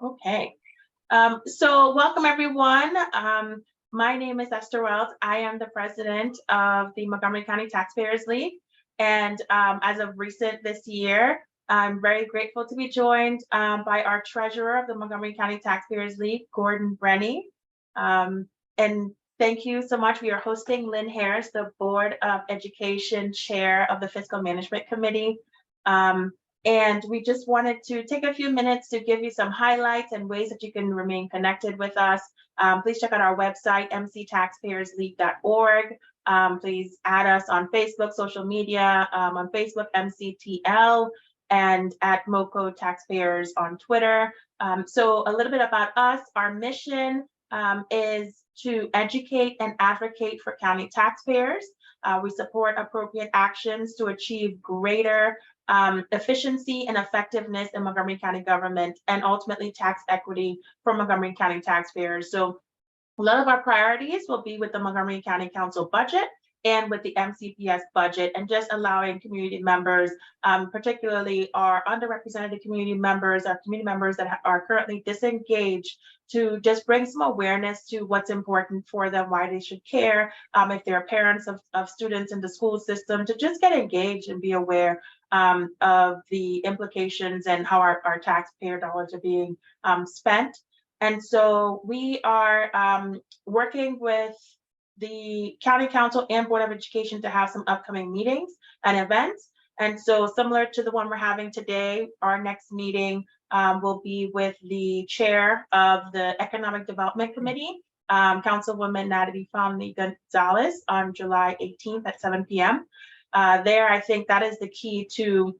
Okay. So welcome everyone. My name is Esther Wells. I am the president of the Montgomery County Taxpayers League. And as of recent this year, I'm very grateful to be joined by our treasurer of the Montgomery County Taxpayers League, Gordon Brenny. And thank you so much. We are hosting Lynne Harris, the Board of Education Chair of the Fiscal Management Committee. And we just wanted to take a few minutes to give you some highlights and ways that you can remain connected with us. Please check out our website, mctaxpayersleague.org. Please add us on Facebook, social media, on Facebook, MCTL, and at MoCo Taxpayers on Twitter. So a little bit about us. Our mission is to educate and advocate for county taxpayers. We support appropriate actions to achieve greater efficiency and effectiveness in Montgomery County government, and ultimately tax equity for Montgomery County taxpayers. So a lot of our priorities will be with the Montgomery County Council budget and with the MCPS budget, and just allowing community members, particularly our underrepresented community members, our community members that are currently disengaged, to just bring some awareness to what's important for them, why they should care, if they're parents of students in the school system, to just get engaged and be aware of the implications and how our taxpayer dollars are being spent. And so we are working with the County Council and Board of Education to have some upcoming meetings and events. And so similar to the one we're having today, our next meeting will be with the chair of the Economic Development Committee, Councilwoman Natalie Fomley Gonzalez, on July 18th at 7 p.m. There, I think that is the key to,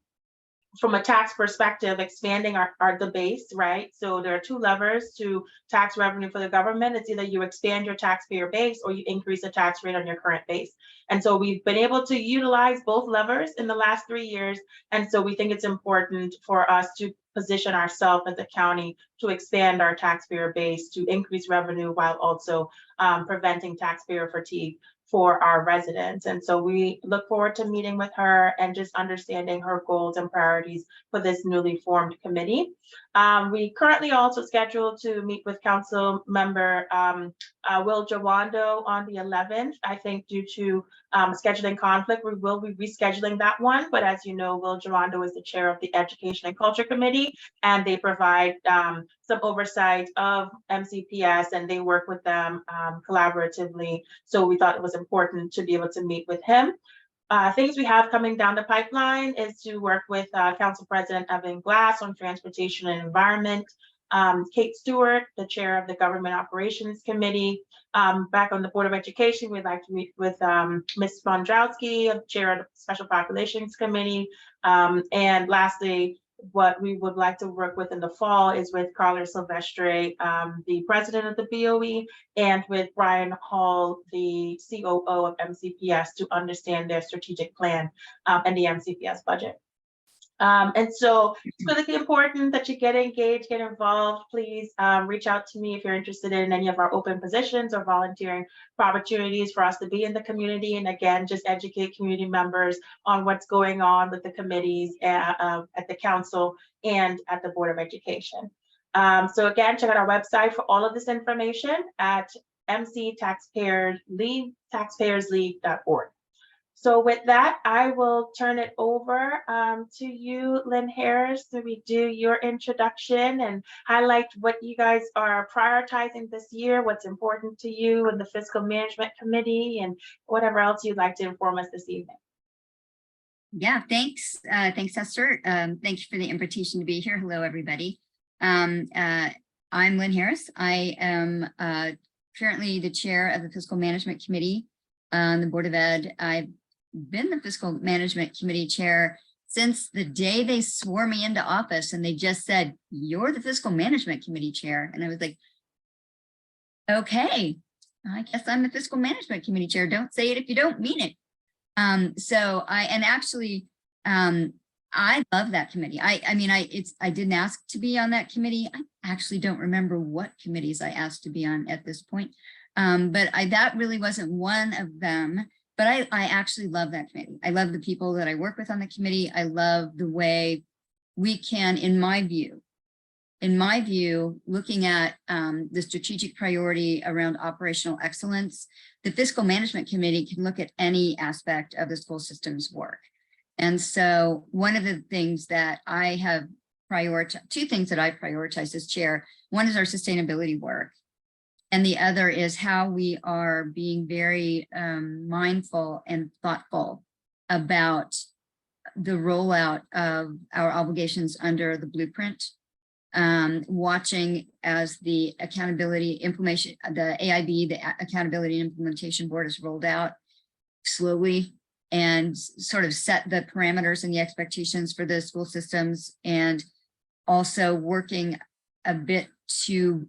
from a tax perspective, expanding the base, right? So there are two levers to tax revenue for the government. It's either you expand your taxpayer base or you increase the tax rate on your current base. And so we've been able to utilize both levers in the last 3 years. And so we think it's important for us to position ourselves as a county to expand our taxpayer base, to increase revenue while also preventing taxpayer fatigue for our residents. And so we look forward to meeting with her and just understanding her goals and priorities for this newly formed committee. We currently also scheduled to meet with Council Member Will Jawando on the 11th. I think due to scheduling conflict, we will be rescheduling that one. But as you know, Will Jawando is the chair of the Education and Culture Committee, and they provide some oversight of MCPS, and they work with them collaboratively. So we thought it was important to be able to meet with him. Things we have coming down the pipeline is to work with Council President Evan Glass on transportation and environment. Kate Stewart, the chair of the Government Operations Committee. Back on the Board of Education, we'd like to meet with Ms. Bondrowski, chair of the Special Populations Committee. And lastly, what we would like to work with in the fall is with Carla Silvestre, the president of the BOE, and with Brian Hall, the COO of MCPS, to understand their strategic plan and the MCPS budget. And so it's really important that you get engaged, get involved. Please reach out to me if you're interested in any of our open positions or volunteering for opportunities for us to be in the community. And again, just educate community members on what's going on with the committees at the council and at the Board of Education. So again, check out our website for all of this information at mctaxpayersleague.org. So with that, I will turn it over to you, Lynne Harris, to do your introduction and highlight what you guys are prioritizing this year, what's important to you and the Fiscal Management Committee, and whatever else you'd like to inform us this evening. Yeah, thanks. Thanks, Esther. Thank you for the invitation to be here. Hello, everybody. I'm Lynne Harris. I am currently the chair of the Fiscal Management Committee on the Board of Ed. I've been the Fiscal Management Committee chair since the day they swore me into office, and they just said, "You're the Fiscal Management Committee chair." And I was like, okay, I guess I'm the Fiscal Management Committee chair. Don't say it if you don't mean it. I love that committee. I didn't ask to be on that committee. I actually don't remember what committees I asked to be on at this point. But that really wasn't one of them. But I actually love that committee. I love the people that I work with on the committee. I love the way we can, in my view, looking at the strategic priority around operational excellence, the Fiscal Management Committee can look at any aspect of the school system's work. And so one of the things that I have prioritized, two things that I prioritize as chair, one is our sustainability work. And the other is how we are being very mindful and thoughtful about the rollout of our obligations under the blueprint. Watching as the accountability implementation, the AIB, the Accountability and Implementation Board, is rolled out slowly and sort of set the parameters and the expectations for the school systems, and also working a bit to,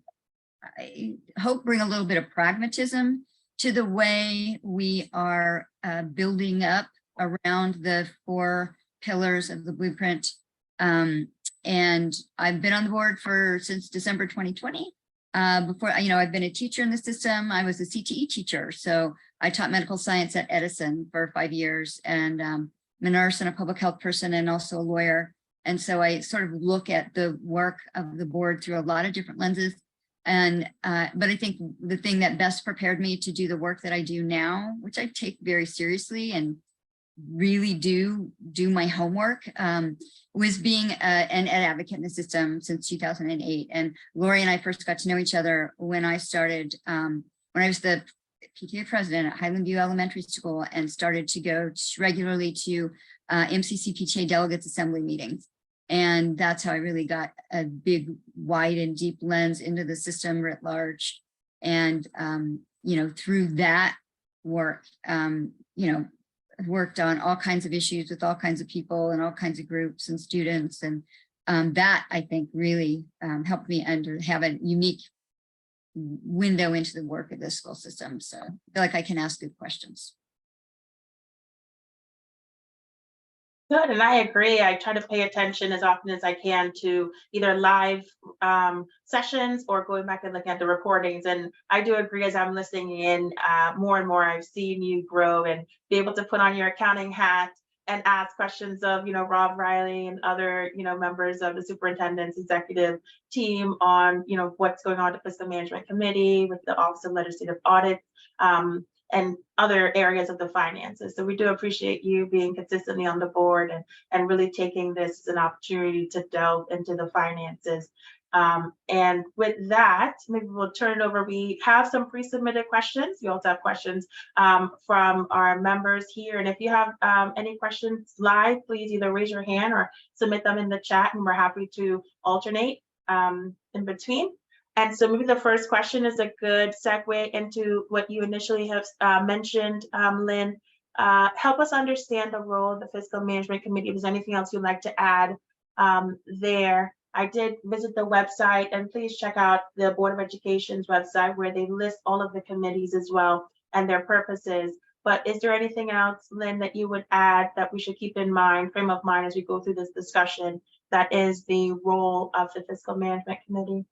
I hope, bring a little bit of pragmatism to the way we are building up around the 4 pillars of the blueprint. And I've been on the board since December 2020. Before, I've been a teacher in the system. I was a CTE teacher, so I taught medical science at Edison for 5 years, and I'm a nurse and a public health person and also a lawyer. And so I sort of look at the work of the board through a lot of different lenses. And but I think the thing that best prepared me to do the work that I do now, which I take very seriously and really do my homework, was being an ed advocate in the system since 2008. And Lori and I first got to know each other when I started, when I was the PTA president at Highland View Elementary School and started to go regularly to MCCPTA delegates assembly meetings. And that's how I really got a big, wide and deep lens into the system writ large. And, through that work, worked on all kinds of issues with all kinds of people and all kinds of groups and students. And that, I think, really helped me have a unique window into the work of the school system. So I feel like I can ask good questions. Good, and I agree. I try to pay attention as often as I can to either live sessions or going back and looking at the recordings. And I do agree, as I'm listening in, more and more I've seen you grow and be able to put on your accounting hat and ask questions of, Rob Riley and other, members of the superintendent's executive team on, what's going on at the Fiscal Management Committee with the Office of Legislative Audit. And other areas of the finances. So we do appreciate you being consistently on the board and really taking this as an opportunity to delve into the finances. And with that, maybe we'll turn it over. We have some pre-submitted questions. We also have questions from our members here. And if you have any questions live, please either raise your hand or submit them in the chat, and we're happy to alternate in between. And so maybe the first question is a good segue into what you initially have mentioned, Lynn. Help us understand the role of the Fiscal Management Committee. If there's anything else you'd like to add there. I did visit the website, and please check out the Board of Education's website where they list all of the committees as well and their purposes. But is there anything else, Lynn, that you would add that we should keep in mind, frame of mind, as we go through this discussion, that is the role of the Fiscal Management Committee?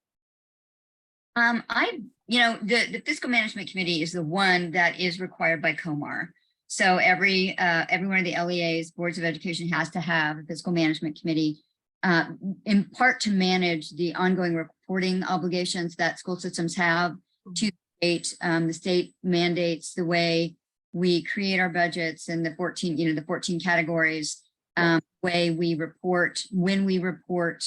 The Fiscal Management Committee is the one that is required by COMAR. So every one of the LEAs, boards of education, has to have a Fiscal Management Committee, in part to manage the ongoing reporting obligations that school systems have to the state. The state mandates the way we create our budgets and the 14 categories, way we report, when we report.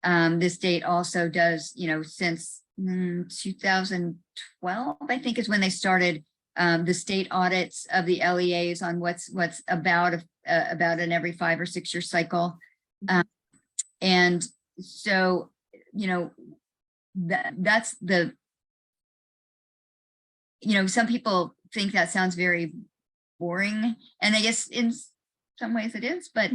The state also does, since 2012, I think, is when they started the state audits of the LEAs on what's about an every 5 or 6 year cycle. And so, that's the, some people think that sounds very boring, and I guess in some ways it is, but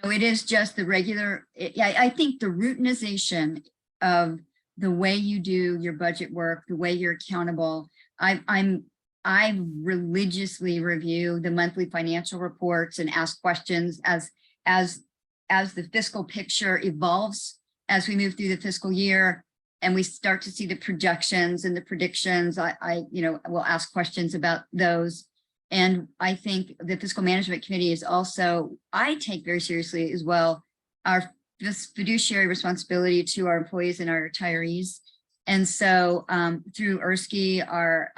it is just the regular. I think the routinization of the way you do your budget work, the way you're accountable. I religiously review the monthly financial reports and ask questions as the fiscal picture evolves, as we move through the fiscal year and we start to see the projections and the predictions. I will ask questions about those. And I think the Fiscal Management Committee is also, I take very seriously as well, our this fiduciary responsibility to our employees and our retirees. And so through ERSKI, our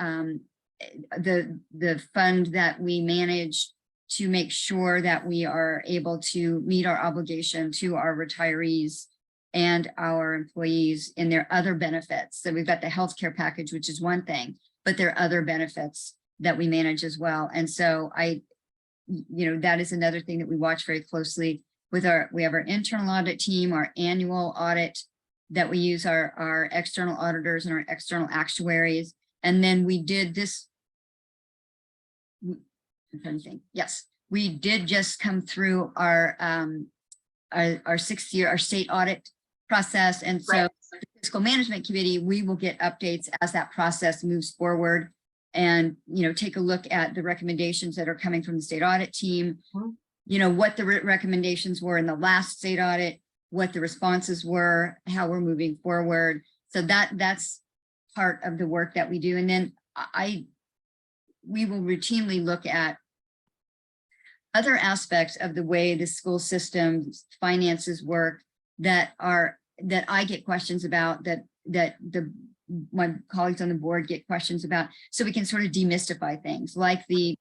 the fund that we manage to make sure that we are able to meet our obligation to our retirees and our employees in their other benefits. So we've got the healthcare package, which is one thing, but there are other benefits that we manage as well. And so that is another thing that we watch very closely with we have our internal audit team, our annual audit that we use our external auditors and our external actuaries. And then we did this, I'm trying to think. Yes, we did just come through our 6th year, our state audit process. And so Right. the fiscal management committee, we will get updates as that process moves forward and, take a look at the recommendations that are coming from the state audit team, what the recommendations were in the last state audit, what the responses were, how we're moving forward. So that's part of the work that we do. And then we will routinely look at other aspects of the way the school system's finances work that I get questions about, that my colleagues on the board get questions about, so we can sort of demystify things like the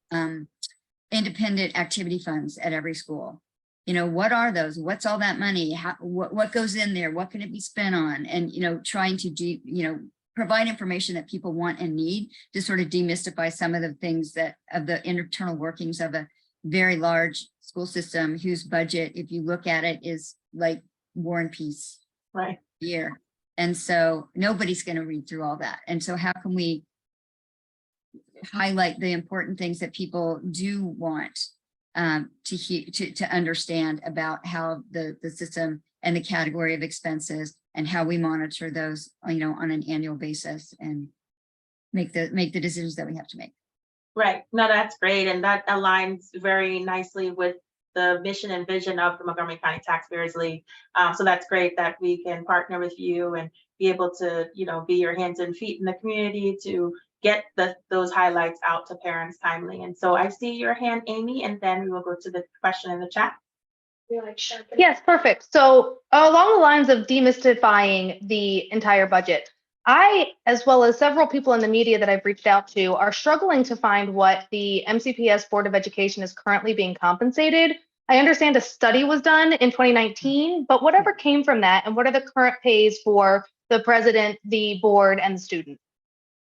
independent activity funds at every school. What are those? What's all that money? What goes in there? What can it be spent on? And, trying to provide information that people want and need to sort of demystify some of the things of the internal workings of a very large school system whose budget, if you look at it, is like War and Peace Right. year. And so nobody's going to read through all that. And so how can we highlight the important things that people do want to understand about how the system and the category of expenses and how we monitor those, on an annual basis and make the decisions that we have to make. Right. No, that's great. And that aligns very nicely with the mission and vision of the Montgomery County Taxpayers League. So that's great that we can partner with you and be able to, be your hands and feet in the community to get those highlights out to parents timely. And so I see your hand, Amy, and then we will go to the question in the chat. Yes, perfect. So along the lines of demystifying the entire budget, I, as well as several people in the media that I've reached out to, are struggling to find what the MCPS Board of Education is currently being compensated. I understand a study was done in 2019, but whatever came from that, and what are the current pays for the president, the board, and the student?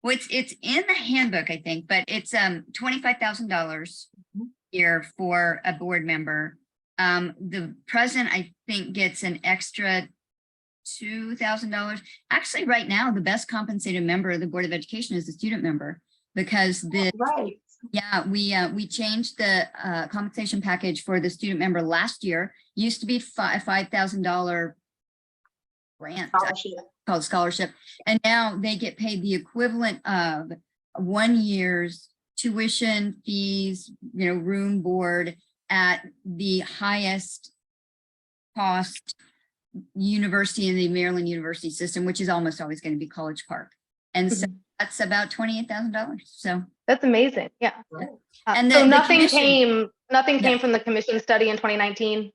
Well, it's in the handbook, I think, but it's $25,000 a year for a board member. The president, I think, gets an extra $2,000. Actually, right now, the best compensated member of the Board of Education is the student member, because Right. yeah, we changed the compensation package for the student member last year. Used to be $5,000 grant called scholarship, and now they get paid the equivalent of 1 year's tuition, fees, room, board at the highest cost university in the Maryland university system, which is almost always going to be College Park. And so that's about $28,000. So that's amazing. Yeah. And so nothing came from the commission study in 2019.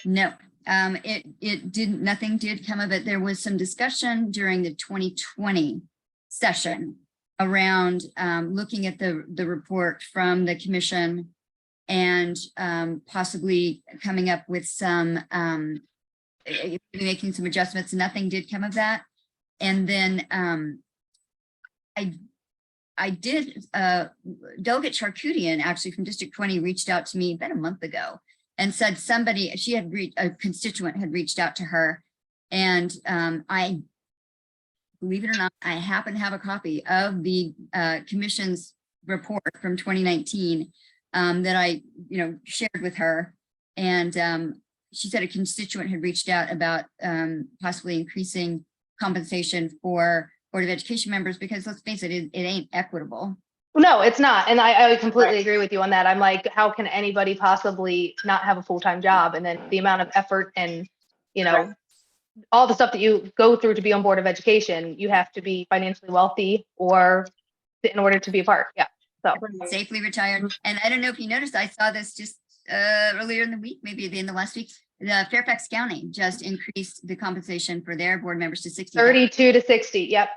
No, nothing did come of it. There was some discussion during the 2020 session around looking at the report from the commission and possibly coming up with some making some adjustments. Nothing did come of that. And then I did, Delegate Charkoudian, actually from District 20, reached out to me about a month ago and said a constituent had reached out to her. And I, believe it or not, I happen to have a copy of the commission's report from 2019 that I, shared with her. And she said a constituent had reached out about possibly increasing compensation for Board of Education members, because let's face it, it ain't equitable. No, it's not. And I completely agree with you on that. I'm like, how can anybody possibly not have a full-time job? And then the amount of effort and, all the stuff that you go through to be on Board of Education, you have to be financially wealthy or in order to be a part. Yeah. So safely retired. And I don't know if you noticed, I saw this just earlier in the week, maybe at the end of last week. the Fairfax County just increased the compensation for their board members to 60. 32 to 60. Yep.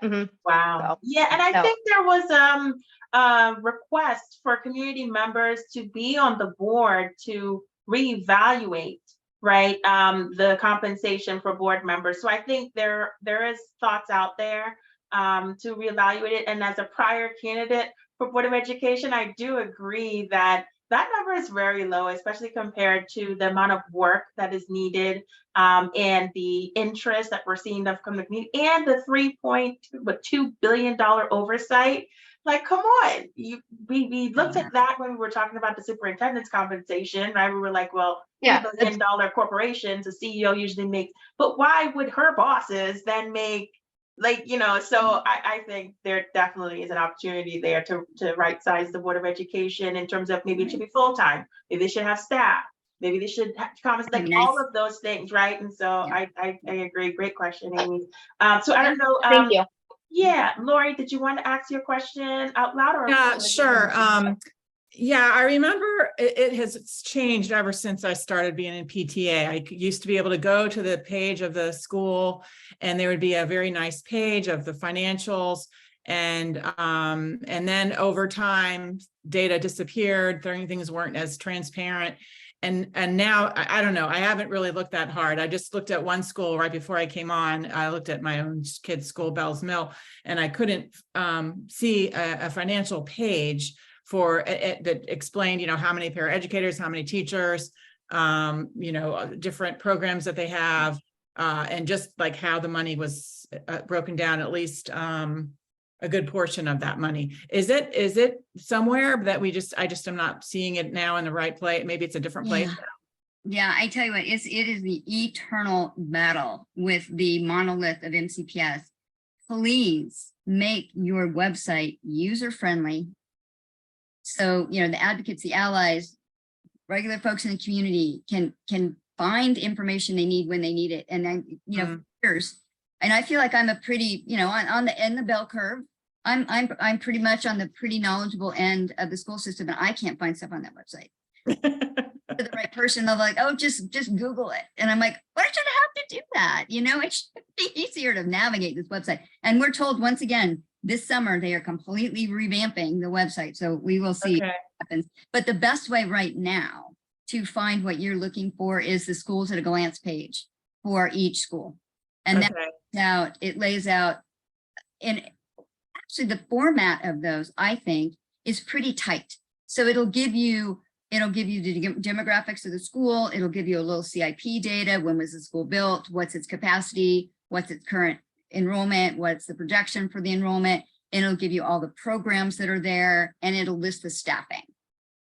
Wow. So, Yeah, and I no. think there was a request for community members to be on the board to reevaluate, right, the compensation for board members. So I think there is thoughts out there to reevaluate it. And as a prior candidate for Board of Education, I do agree that that number is very low, especially compared to the amount of work that is needed and the interest that we're seeing from the community and the $3.2 billion oversight. Like, come on, we looked at that when we were talking about the superintendent's compensation, right? We were like, well, Yeah, $3 billion corporations, the CEO usually makes, but why would her bosses then make, like, you know, so I think there definitely is an opportunity there to right size the Board of Education in terms of maybe it should be full-time, maybe they should have staff, maybe they should have comments, like all of those things, right? And so I agree. Great question, Amy. So I don't know. Thank you. Yeah, Lori, did you want to ask your question out loud? Or yeah, sure. Yeah, I remember it has changed ever since I started being in PTA. I used to be able to go to the page of the school and there would be a very nice page of the financials. And then over time, data disappeared, things weren't as transparent. And now, I don't know, I haven't really looked that hard. I just looked at one school right before I came on. I looked at my own kid's school, Bell's Mill, and I couldn't see a financial page for it that explained, you know, how many paraeducators, how many teachers, you know, different programs that they have, and just like how the money was broken down, at least a good portion of that money. Is it somewhere that I just am not seeing it now in the right place? Maybe it's a different place. Yeah, I tell you what, it is the eternal battle with the monolith of MCPS. Please make your website user-friendly. So, you know, the advocates, the allies, regular folks in the community can find information they need when they need it. And then, you know, and I feel like I'm a pretty, you know, on the end of the bell curve. I'm pretty much on the pretty knowledgeable end of the school system, and I can't find stuff on that website. For the right person, they're like, oh, just Google it. And I'm like, why should I have to do that? You know, it should be easier to navigate this website. And we're told once again, this summer, they are completely revamping the website. So we will see what happens. But the best way right now to find what you're looking for is the schools at a glance page for each school. And it lays out, and actually the format of those, I think, is pretty tight. So it'll give you the demographics of the school. It'll give you a little CIP data. When was the school built? What's its capacity? What's its current enrollment? What's the projection for the enrollment? And it'll give you all the programs that are there, and it'll list the staffing.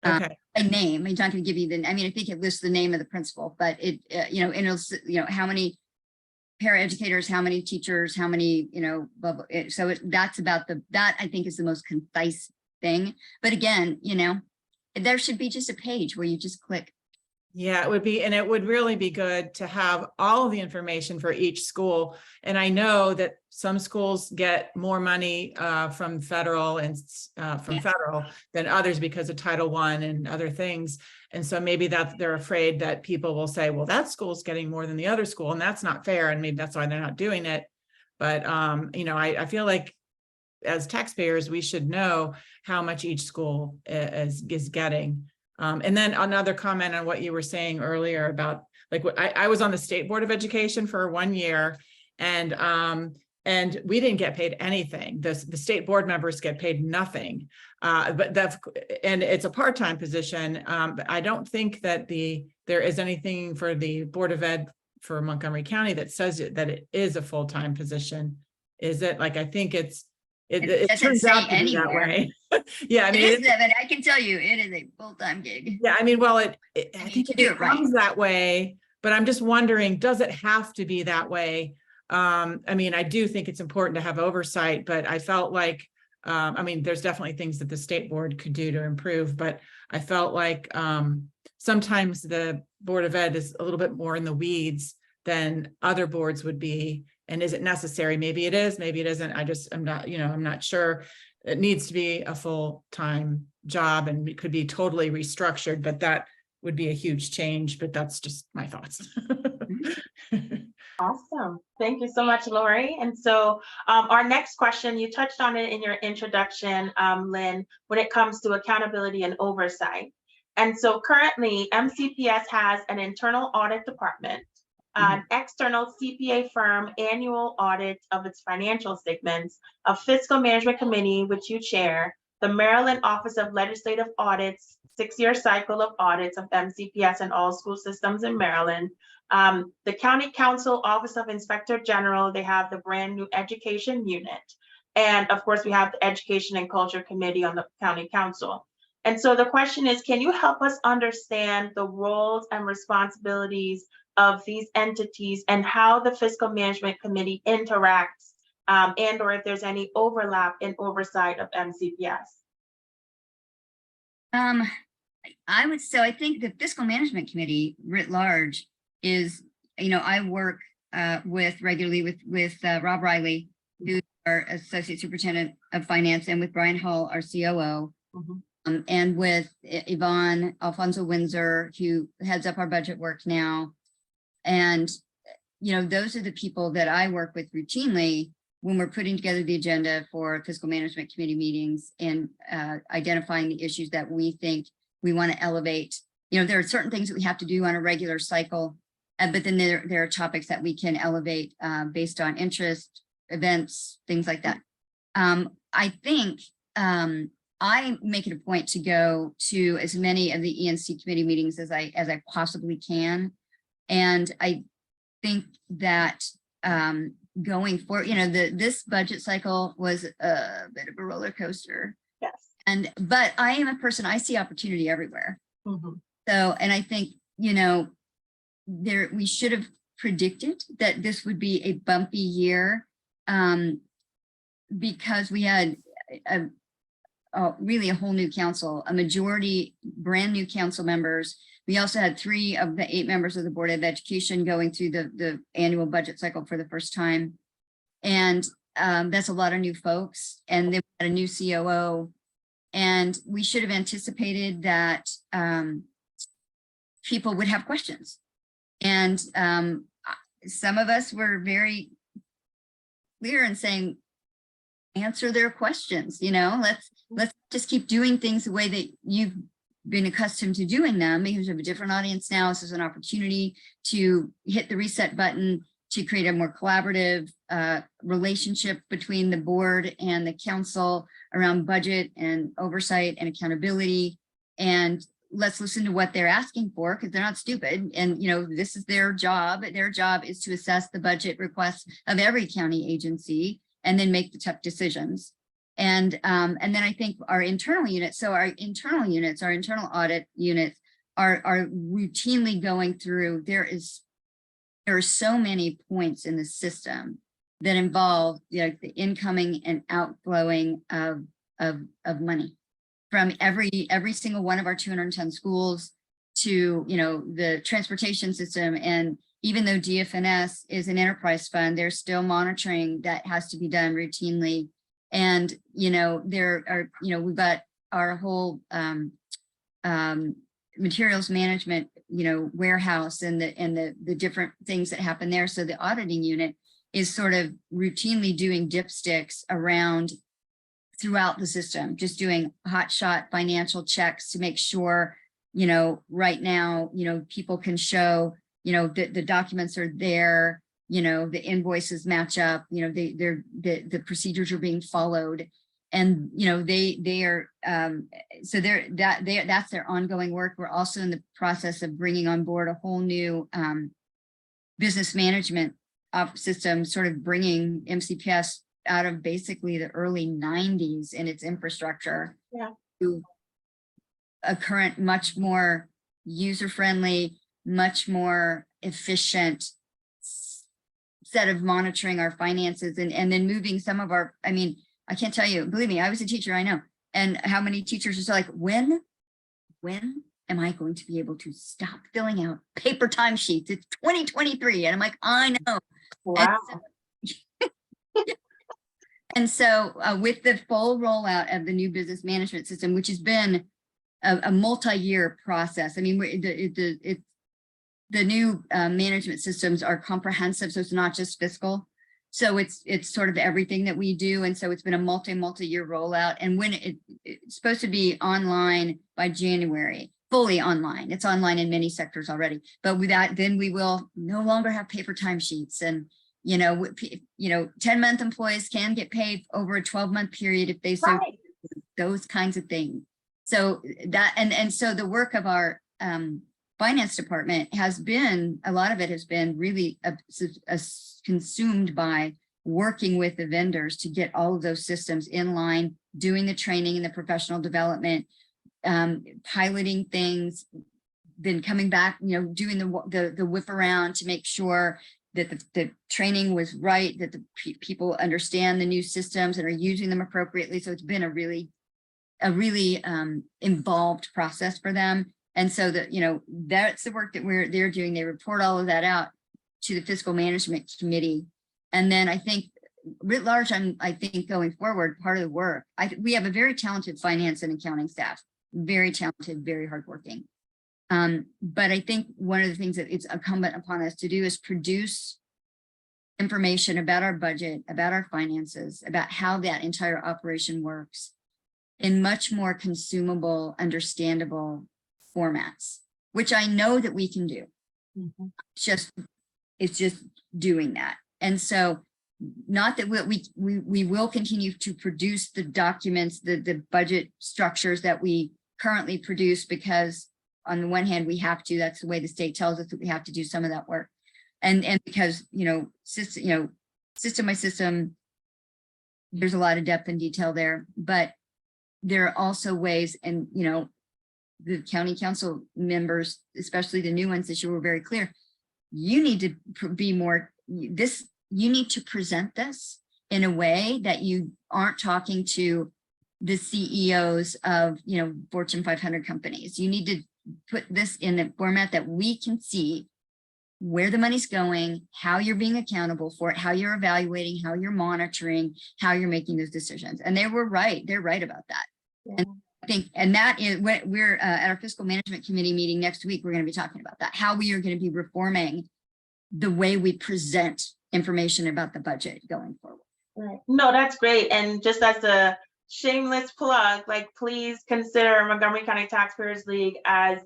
A name. It's not going to give you I think it lists the name of the principal, but it, you know, and it'll, you know, how many paraeducators, how many teachers, how many, you know, so that's about that I think is the most concise thing. But again, you know, there should be just a page where you just click. Yeah, it would be, and it would really be good to have all of the information for each school. And I know that some schools get more money from federal and federal than others because of Title I and other things. And so maybe they're afraid that people will say, well, that school's getting more than the other school, and that's not fair. And maybe that's why they're not doing it. But, you know, I feel like as taxpayers, we should know how much each school is getting. And then another comment on what you were saying earlier about, like, I was on the State Board of Education for 1 year, and we didn't get paid anything. The state board members get paid nothing, and it's a part-time position. But I don't think that there is anything for the Board of Ed for Montgomery County that says that it is a full-time position. Is it? Like, I think it turns out to be that way. Yeah, I mean, it is that, but I can tell you, it is a full-time gig. Yeah, I mean, well, I think it becomes that way, but I'm just wondering, does it have to be that way? I mean, I do think it's important to have oversight, but I felt like, I mean, there's definitely things that the state board could do to improve, but I felt like sometimes the Board of Ed is a little bit more in the weeds than other boards would be. And is it necessary? Maybe it is, maybe it isn't. I'm not, you know, I'm not sure. It needs to be a full-time job, and it could be totally restructured, but that would be a huge change, but that's just my thoughts. Awesome. Thank you so much, Lori. And so our next question, you touched on it in your introduction, Lynn, when it comes to accountability and oversight. And so currently MCPS has an internal audit department, an external CPA firm annual audit of its financial statements, a fiscal management committee, which you chair, the Maryland Office of Legislative Audits, 6-year cycle of audits of MCPS and all school systems in Maryland. The County Council Office of Inspector General, they have the brand new education unit. And of course, we have the Education and Culture Committee on the County Council. And so the question is, can you help us understand the roles and responsibilities of these entities and how the Fiscal Management Committee interacts and or if there's any overlap in oversight of MCPS? I think the Fiscal Management Committee writ large is, I work regularly with Rob Riley, who's our Associate Superintendent of Finance, and with Brian Hall, our COO, and with Yvonne Alfonso-Windsor, who heads up our budget work now. And, those are the people that I work with routinely when we're putting together the agenda for Fiscal Management Committee meetings and identifying the issues that we think we want to elevate. There are certain things that we have to do on a regular cycle, but then there are topics that we can elevate based on interest, events, things like that. I think I make it a point to go to as many of the ENC committee meetings as I possibly can. And I think that going forward, this budget cycle was a bit of a roller coaster. Yes. But I am a person, I see opportunity everywhere. So, and I think, we should have predicted that this would be a bumpy year because we had really a whole new council, a majority brand new council members. We also had 3 of the 8 members of the Board of Education going through the annual budget cycle for the first time. And that's a lot of new folks, and they had a new COO. And we should have anticipated that people would have questions. And some of us were very clear in saying, answer their questions, let's just keep doing things the way that you've been accustomed to doing them, because we have a different audience now. This is an opportunity to hit the reset button to create a more collaborative relationship between the board and the council around budget and oversight and accountability. And let's listen to what they're asking for, because they're not stupid. And, this is their job. Their job is to assess the budget requests of every county agency and then make the tough decisions. And then I think our internal units, our internal audit units are routinely going through, there are so many points in the system that involve the incoming and outflowing of money from every single one of our 210 schools to, the transportation system. And even though DFNS is an enterprise fund, there's still monitoring that has to be done routinely. And, there are, we've got our whole materials management, warehouse and the different things that happen there. So the auditing unit is sort of routinely doing dipsticks around throughout the system, just doing hotshot financial checks to make sure, right now, people can show, the documents are there, the invoices match up, the procedures are being followed. And, they are, so that's their ongoing work. We're also in the process of bringing on board a whole new business management system, sort of bringing MCPS out of basically the early 90s in its infrastructure to a current, much more user-friendly, much more efficient set of monitoring our finances and then moving some of our, I can't tell you, believe me, I was a teacher, I know. And how many teachers are like, when am I going to be able to stop filling out paper timesheets? It's 2023. And I'm like, I know. Wow. And so with the full rollout of the new business management system, which has been a multi-year process. I mean, the new management systems are comprehensive, so it's not just fiscal. So it's sort of everything that we do. And so it's been a multi-year rollout. And when it's supposed to be online by January, fully online. It's online in many sectors already. But with that, then we will no longer have paper timesheets. And, 10-month employees can get paid over a 12-month period if they so those kinds of things. So that, and so the work of our finance department has been, a lot of it has been really consumed by working with the vendors to get all of those systems in line, doing the training and the professional development, piloting things, then coming back, doing the whip around to make sure that the training was right, that the people understand the new systems and are using them appropriately. So it's been a really involved process for them. And so that, that's the work that they're doing. They report all of that out to the Fiscal Management Committee. And then I think writ large, I think going forward, part of the work, we have a very talented finance and accounting staff, very talented, very hardworking. But I think one of the things that it's incumbent upon us to do is produce information about our budget, about our finances, about how that entire operation works in much more consumable, understandable formats, which I know that we can do. Mm-hmm. It's just doing that. And so not that we will continue to produce the documents, the budget structures that we currently produce, because on the one hand, we have to, that's the way the state tells us that we have to do some of that work. And because, system by system, there's a lot of depth and detail there, but there are also ways, and, the county council members, especially the new ones this year, were very clear. You need to be more, you need to present this in a way that you aren't talking to the CEOs of, Fortune 500 companies. You need to put this in a format that we can see where the money's going, how you're being accountable for it, how you're evaluating, how you're monitoring, how you're making those decisions. And they were right. They're right about that. Yeah. And I think, and that is what we're at our Fiscal Management Committee meeting next week, we're going to be talking about that, how we are going to be reforming the way we present information about the budget going forward. Right. No, that's great. And just as a shameless plug, please consider Montgomery County Taxpayers League as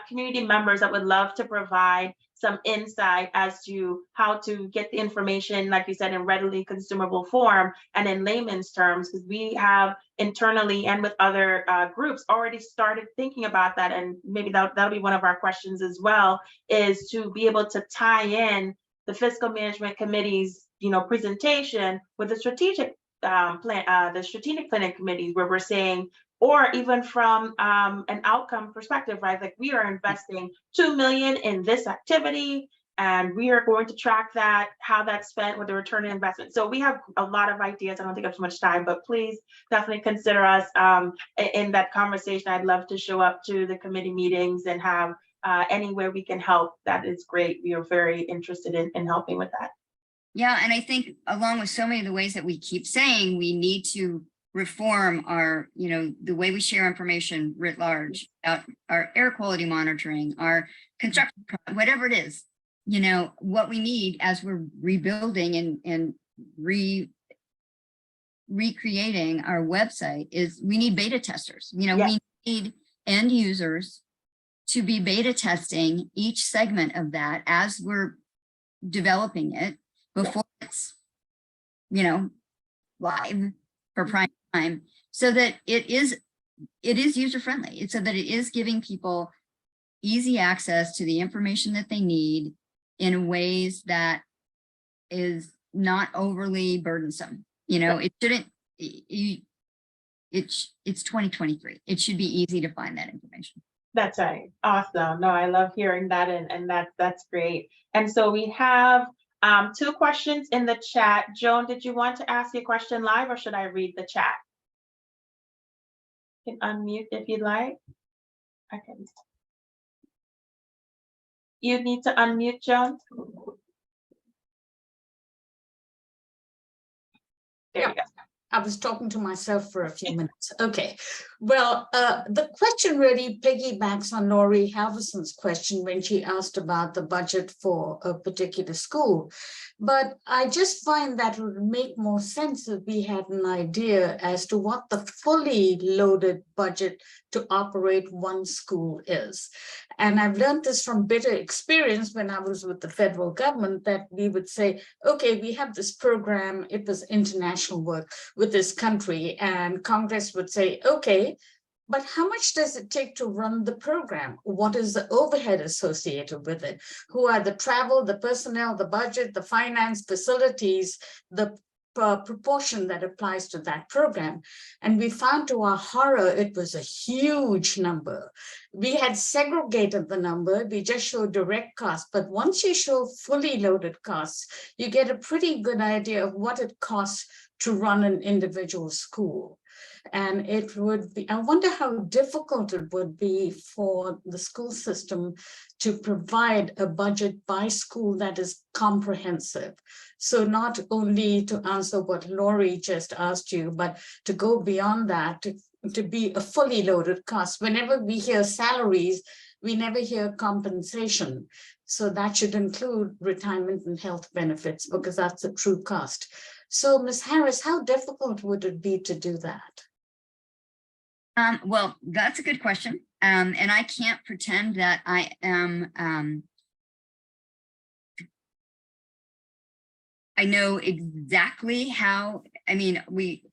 community members that would love to provide some insight as to how to get the information, like you said, in readily consumable form and in layman's terms, because we have internally and with other groups already started thinking about that. And maybe that'll be one of our questions as well, is to be able to tie in the Fiscal Management Committee's presentation with the strategic plan, the strategic planning committees, where we're saying, or even from an outcome perspective, right? Like, we are investing $2 million in this activity, and we are going to track that, how that's spent with the return on investment. So we have a lot of ideas. I don't think I have too much time, but please definitely consider us in that conversation. I'd love to show up to the committee meetings and have anywhere we can help. That is great. We are very interested in helping with that. Yeah, and I think along with so many of the ways that we keep saying, we need to reform our, the way we share information writ large, our air quality monitoring, our construction, whatever it is, what we need as we're rebuilding and recreating our website is we need beta testers. We need end users to be beta testing each segment of that as we're developing it before it's, live for prime time, so that it is user friendly. It's so that it is giving people easy access to the information that they need in ways that is not overly burdensome. It shouldn't, it's 2023. It should be easy to find that information. That's right. Awesome. No, I love hearing that. And that's great. And so we have 2 questions in the chat. Joan, did you want to ask your question live, or should I read the chat? You can unmute if you'd like. Okay. You need to unmute, Joan. There you go. I was talking to myself for a few minutes. Okay. Well, the question really piggybacks on Lori Halverson's question when she asked about the budget for a particular school. But I just find that it would make more sense if we had an idea as to what the fully loaded budget to operate one school is. And I've learned this from bitter experience when I was with the federal government, that we would say, okay, we have this program, it was international work with this country, and Congress would say, okay, but how much does it take to run the program? What is the overhead associated with it? Who are the travel, the personnel, the budget, the finance, facilities, the proportion that applies to that program? And we found to our horror, it was a huge number. We had segregated the number, we just showed direct costs, but once you show fully loaded costs, you get a pretty good idea of what it costs to run an individual school. And it would be, I wonder how difficult it would be for the school system to provide a budget by school that is comprehensive. So not only to answer what Lori just asked you, but to go beyond that, to be a fully loaded cost. Whenever we hear salaries, we never hear compensation. So that should include retirement and health benefits, because that's a true cost. So Ms. Harris, how difficult would it be to do that? Well, that's a good question. And I can't pretend that I am, I know exactly how,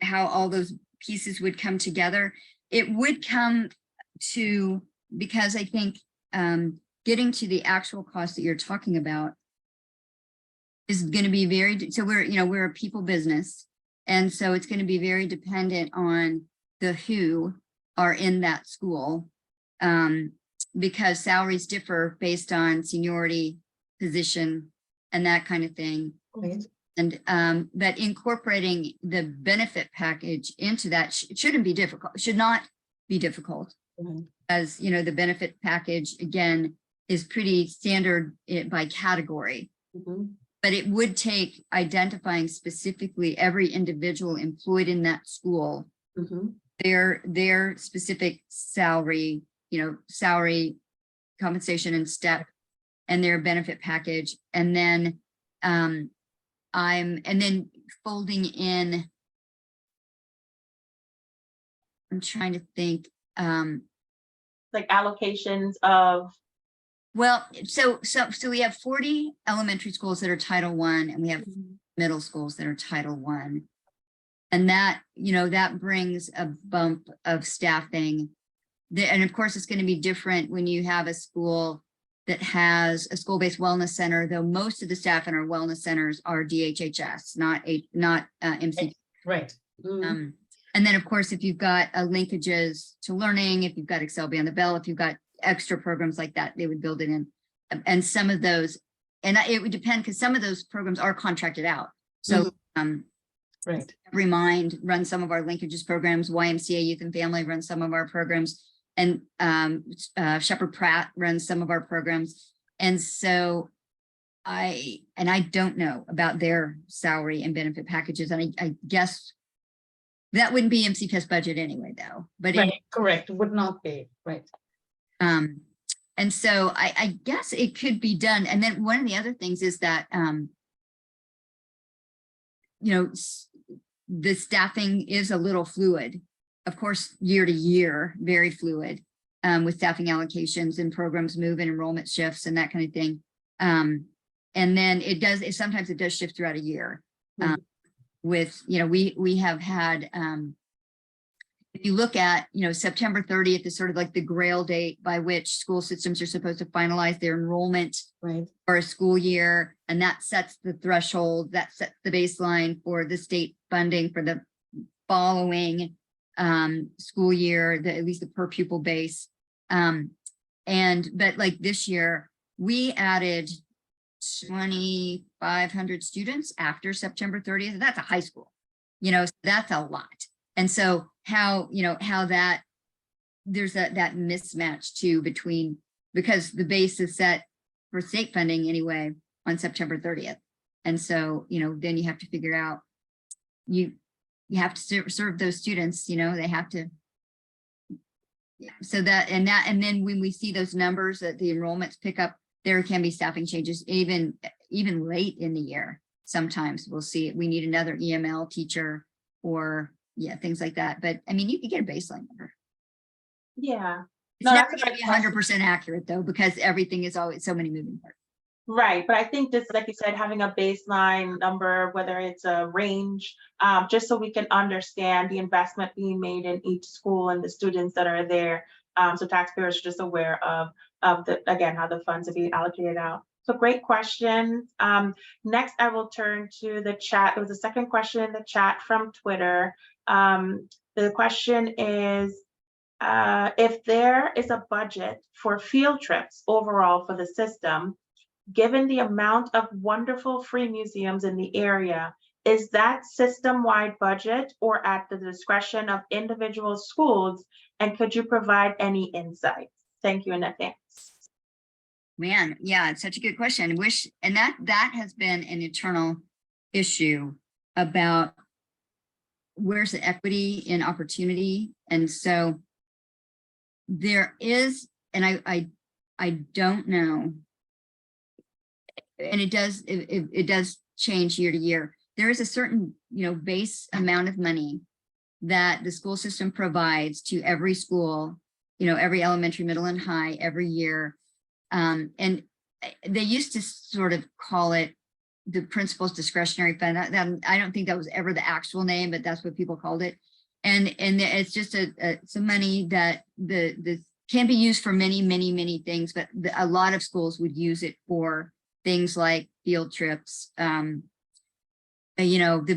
how all those pieces would come together. It would come to, because I think getting to the actual cost that you're talking about is going to be very, so we're a people business. And so it's going to be very dependent on the who are in that school, because salaries differ based on seniority, position, and that kind of thing. Right. And that incorporating the benefit package into that shouldn't be difficult, should not be difficult. Mm-hmm. As the benefit package, again, is pretty standard by category. Mm-hmm. But it would take identifying specifically every individual employed in that school, Mm-hmm. their specific salary, salary, compensation and step, and their benefit package. And then and then folding in, I'm trying to think, Like allocations of. well, so we have 40 elementary schools that are Title I, and we have middle schools that are Title I. And that, that brings a bump of staffing. And of course, it's going to be different when you have a school that has a school-based wellness center, though most of the staff in our wellness centers are DHHS, not MCTL. Right. Mm-hmm. And then, of course, if you've got linkages to learning, if you've got Excel Beyond the Bell, if you've got extra programs like that, they would build it in. And some of those, and it would depend, because some of those programs are contracted out. So right. Remind runs some of our linkages programs, YMCA Youth and Family runs some of our programs, and Shepherd Pratt runs some of our programs. And so I don't know about their salary and benefit packages. And I guess that wouldn't be MCPS budget anyway, though. But right, correct, would not be, right. And so I guess it could be done. And then one of the other things is that, the staffing is a little fluid, of course, year to year, very fluid, with staffing allocations and programs move and enrollment shifts and that kind of thing. And then sometimes it does shift throughout a year. With, we have had, if you look at, September 30th is sort of like the grail date by which school systems are supposed to finalize their enrollment for a school year. And that sets the threshold, that sets the baseline for the state funding for the following school year, at least the per pupil base. But like this year, we added 2,500 students after September 30th. That's a high school, so that's a lot. And so how that there's that mismatch too between, because the base is set for state funding anyway on September 30th. And so, then you have to figure out, you have to serve those students, they have to. So and then when we see those numbers that the enrollments pick up, there can be staffing changes even late in the year. Sometimes we'll see we need another EML teacher or things like that. But I mean, you can get a baseline number. Yeah. It's No, never that's a going to great be 100% accurate though, because everything is always so many moving parts. Right, but I think just like you said, having a baseline number, whether it's a range, just so we can understand the investment being made in each school and the students that are there. So taxpayers are just aware of the, again, how the funds are being allocated out. So great question. Next, I will turn to the chat. There was a second question in the chat from Twitter. The question is, if there is a budget for field trips overall for the system, given the amount of wonderful free museums in the area, is that system-wide budget or at the discretion of individual schools? And could you provide any insights? Thank you in advance. Man, yeah, it's such a good question. And that has been an eternal issue about where's the equity in opportunity. And so there is, and I don't know, and it does change year to year. There is a certain, base amount of money that the school system provides to every school, every elementary, middle, and high every year. And they used to sort of call it the principal's discretionary fund. I don't think that was ever the actual name, but that's what people called it. And it's just some money that the can be used for many, many, many things, but a lot of schools would use it for things like field trips, the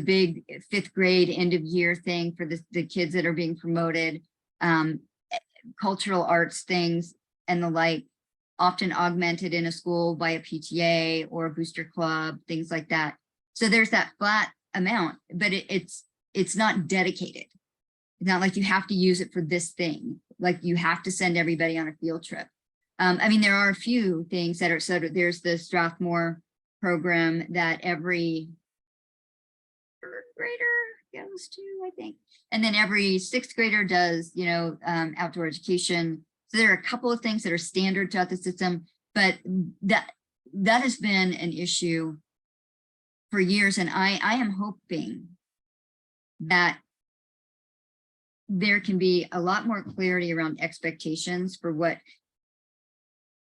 big 5th grade end of year thing for the kids that are being promoted, cultural arts things and the like, often augmented in a school by a PTA or a booster club, things like that. So there's that flat amount, but it's not dedicated. It's not like you have to use it for this thing, like you have to send everybody on a field trip. I mean, there are a few things that are, so there's the Strathmore program that every 3rd grader goes to, I think. And then every 6th grader does, outdoor education. So there are a couple of things that are standard throughout the system, but that has been an issue for years. And I am hoping that there can be a lot more clarity around expectations for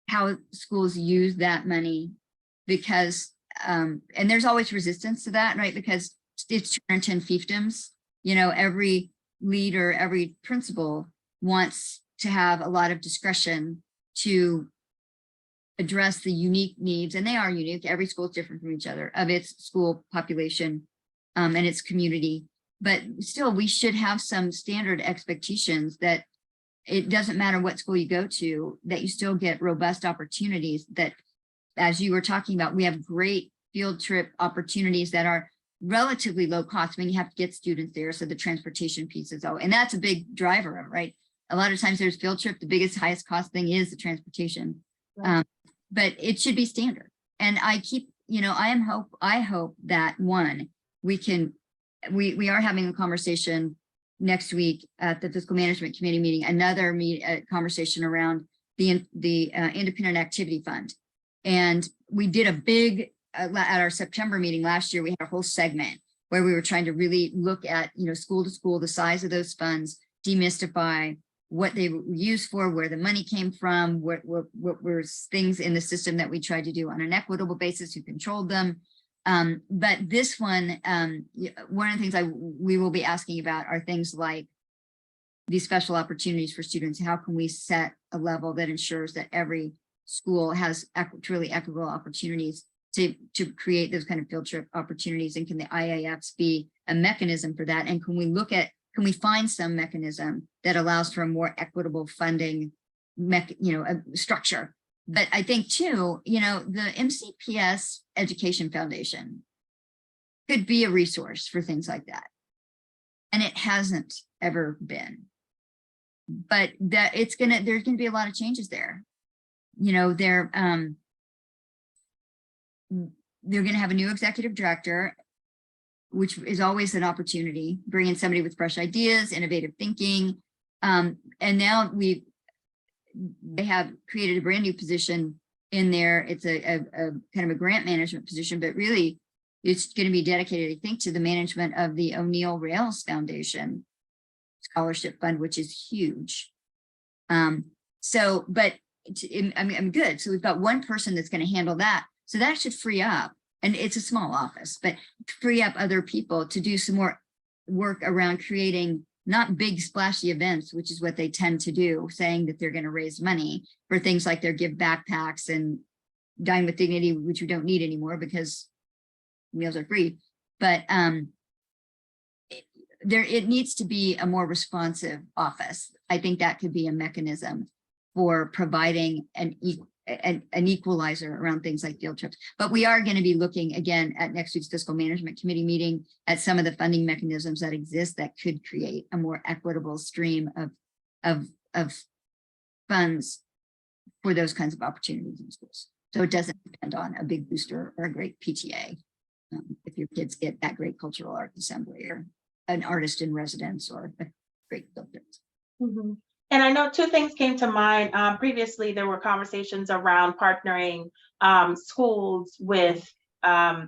how schools use that money, because and there's always resistance to that, right? Because it's 210 fiefdoms. Every leader, every principal wants to have a lot of discretion to address the unique needs, and they are unique. Every school is different from each other, of its school population and its community. But still, we should have some standard expectations that it doesn't matter what school you go to, that you still get robust opportunities that, as you were talking about, we have great field trip opportunities that are relatively low cost. I mean, you have to get students there, so the transportation piece is all, and that's a big driver of it, right? A lot of times there's field trip, the biggest, highest cost thing is the transportation. Right. But it should be standard. And I keep, I hope that we are having a conversation next week at the Fiscal Management Committee meeting, another conversation around the Independent Activity Fund. And we did a big, at our September meeting last year, we had a whole segment where we were trying to really look at, school to school, the size of those funds, demystify what they were used for, where the money came from, what were things in the system that we tried to do on an equitable basis, who controlled them. But this one of the things we will be asking about are things like these special opportunities for students. How can we set a level that ensures that every school has truly equitable opportunities to create those kind of field trip opportunities? And can the IAFs be a mechanism for that? And can we find some mechanism that allows for a more equitable funding structure? But I think too, the MCPS Education Foundation could be a resource for things like that. And it hasn't ever been. But there's gonna be a lot of changes there. They're gonna have a new executive director. which is always an opportunity, bring in somebody with fresh ideas, innovative thinking. And now they have created a brand new position in there. It's a kind of a grant management position, but really it's going to be dedicated, I think, to the management of the O'Neill Rails Foundation Scholarship Fund, which is huge. But I'm good. So we've got one person that's going to handle that. So that should free up, and it's a small office, but free up other people to do some more work around creating not big splashy events, which is what they tend to do, saying that they're going to raise money for things like their give backpacks and Dine with Dignity, which we don't need anymore because meals are free. But it needs to be a more responsive office. I think that could be a mechanism for providing an equalizer around things like field trips. But we are going to be looking again at next week's fiscal management committee meeting at some of the funding mechanisms that exist that could create a more equitable stream of funds for those kinds of opportunities in schools. So it doesn't depend on a big booster or a great PTA. If your kids get that great cultural arts assembly or an artist in residence or a great field trip. Mm-hmm. And I know two things came to mind. Previously, there were conversations around partnering schools with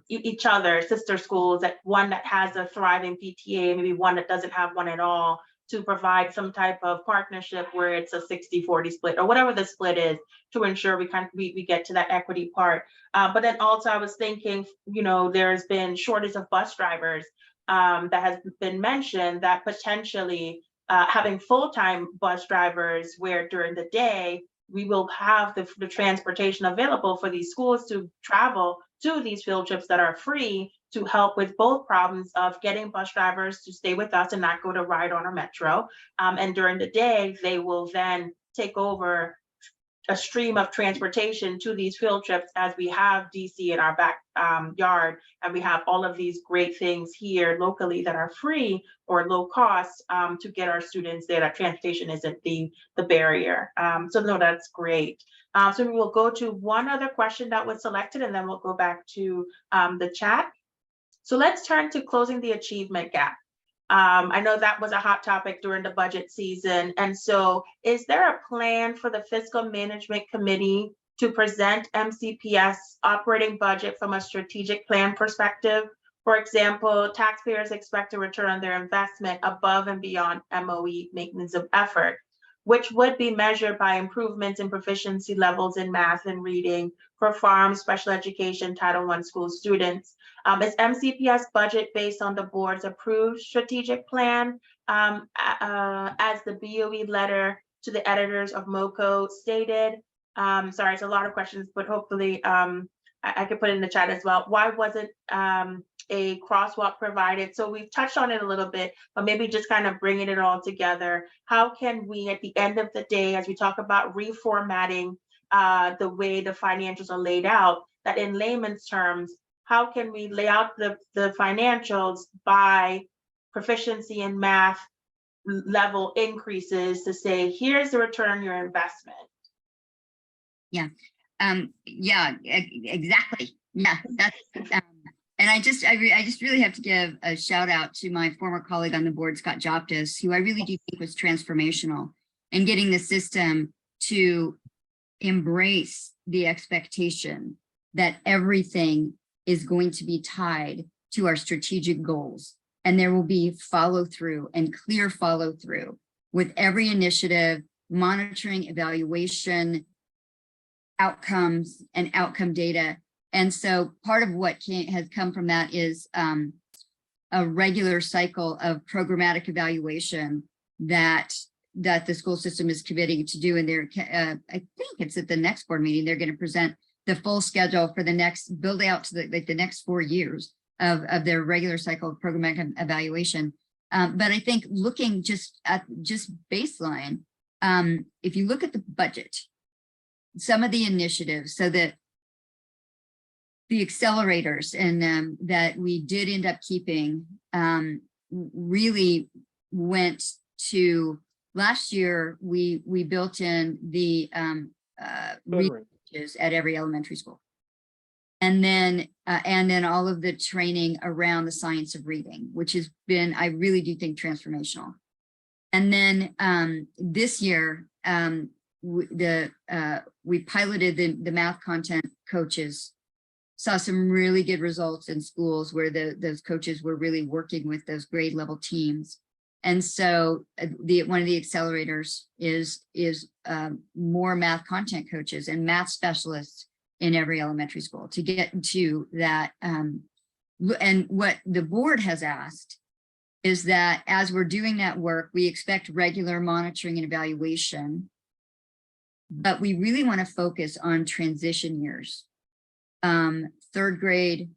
each other, sister schools, that one that has a thriving PTA, maybe one that doesn't have one at all, to provide some type of partnership where it's a 60-40 split or whatever the split is, to ensure we get to that equity part. But then also I was thinking, there's been shortage of bus drivers that has been mentioned, that potentially having full-time bus drivers where during the day we will have the transportation available for these schools to travel to these field trips that are free, to help with both problems of getting bus drivers to stay with us and not go to ride on a metro. And during the day, they will then take over a stream of transportation to these field trips, as we have DC in our backyard, and we have all of these great things here locally that are free or low cost to get our students there. That transportation isn't the barrier. So no, that's great. So we will go to one other question that was selected, and then we'll go back to the chat. So let's turn to closing the achievement gap. I know that was a hot topic during the budget season. And so is there a plan for the Fiscal Management Committee to present MCPS operating budget from a strategic plan perspective? For example, taxpayers expect to return on their investment above and beyond MOE maintenance of effort, which would be measured by improvements in proficiency levels in math and reading for farm, special education, Title I school students. Is MCPS budget based on the board's approved strategic plan as the BOE letter to the editors of MoCo stated? Sorry, it's a lot of questions, but hopefully I could put it in the chat as well. Why wasn't a crosswalk provided? So we've touched on it a little bit, but maybe just kind of bringing it all together. How can we, at the end of the day, as we talk about reformatting the way the financials are laid out, that in layman's terms, how can we lay out the financials by proficiency in math level increases to say, here's the return on your investment? Yeah, exactly. Yeah, that's and I just really have to give a shout out to my former colleague on the board, Scott Joptis, who I really do think was transformational in getting the system to embrace the expectation that everything is going to be tied to our strategic goals. And there will be follow through and clear follow through with every initiative, monitoring, evaluation, outcomes, and outcome data. And so part of what has come from that is a regular cycle of programmatic evaluation that the school system is committing to do. And I think it's at the next board meeting, they're going to present the full schedule for the next, build out to the next 4 years of their regular cycle of programmatic evaluation. But I think looking just at baseline, if you look at the budget, some of the initiatives, so that the accelerators and that we did end up keeping really went to last year. We built in the resources at every elementary school, And then all of the training around the science of reading, which has been, I really do think, transformational. And then this year, we piloted the math content coaches, saw some really good results in schools where those coaches were really working with those grade level teams. And so one of the accelerators is more math content coaches and math specialists in every elementary school to get to that. And what the board has asked is that as we're doing that work, we expect regular monitoring and evaluation, but we really want to focus on transition years, 3rd grade,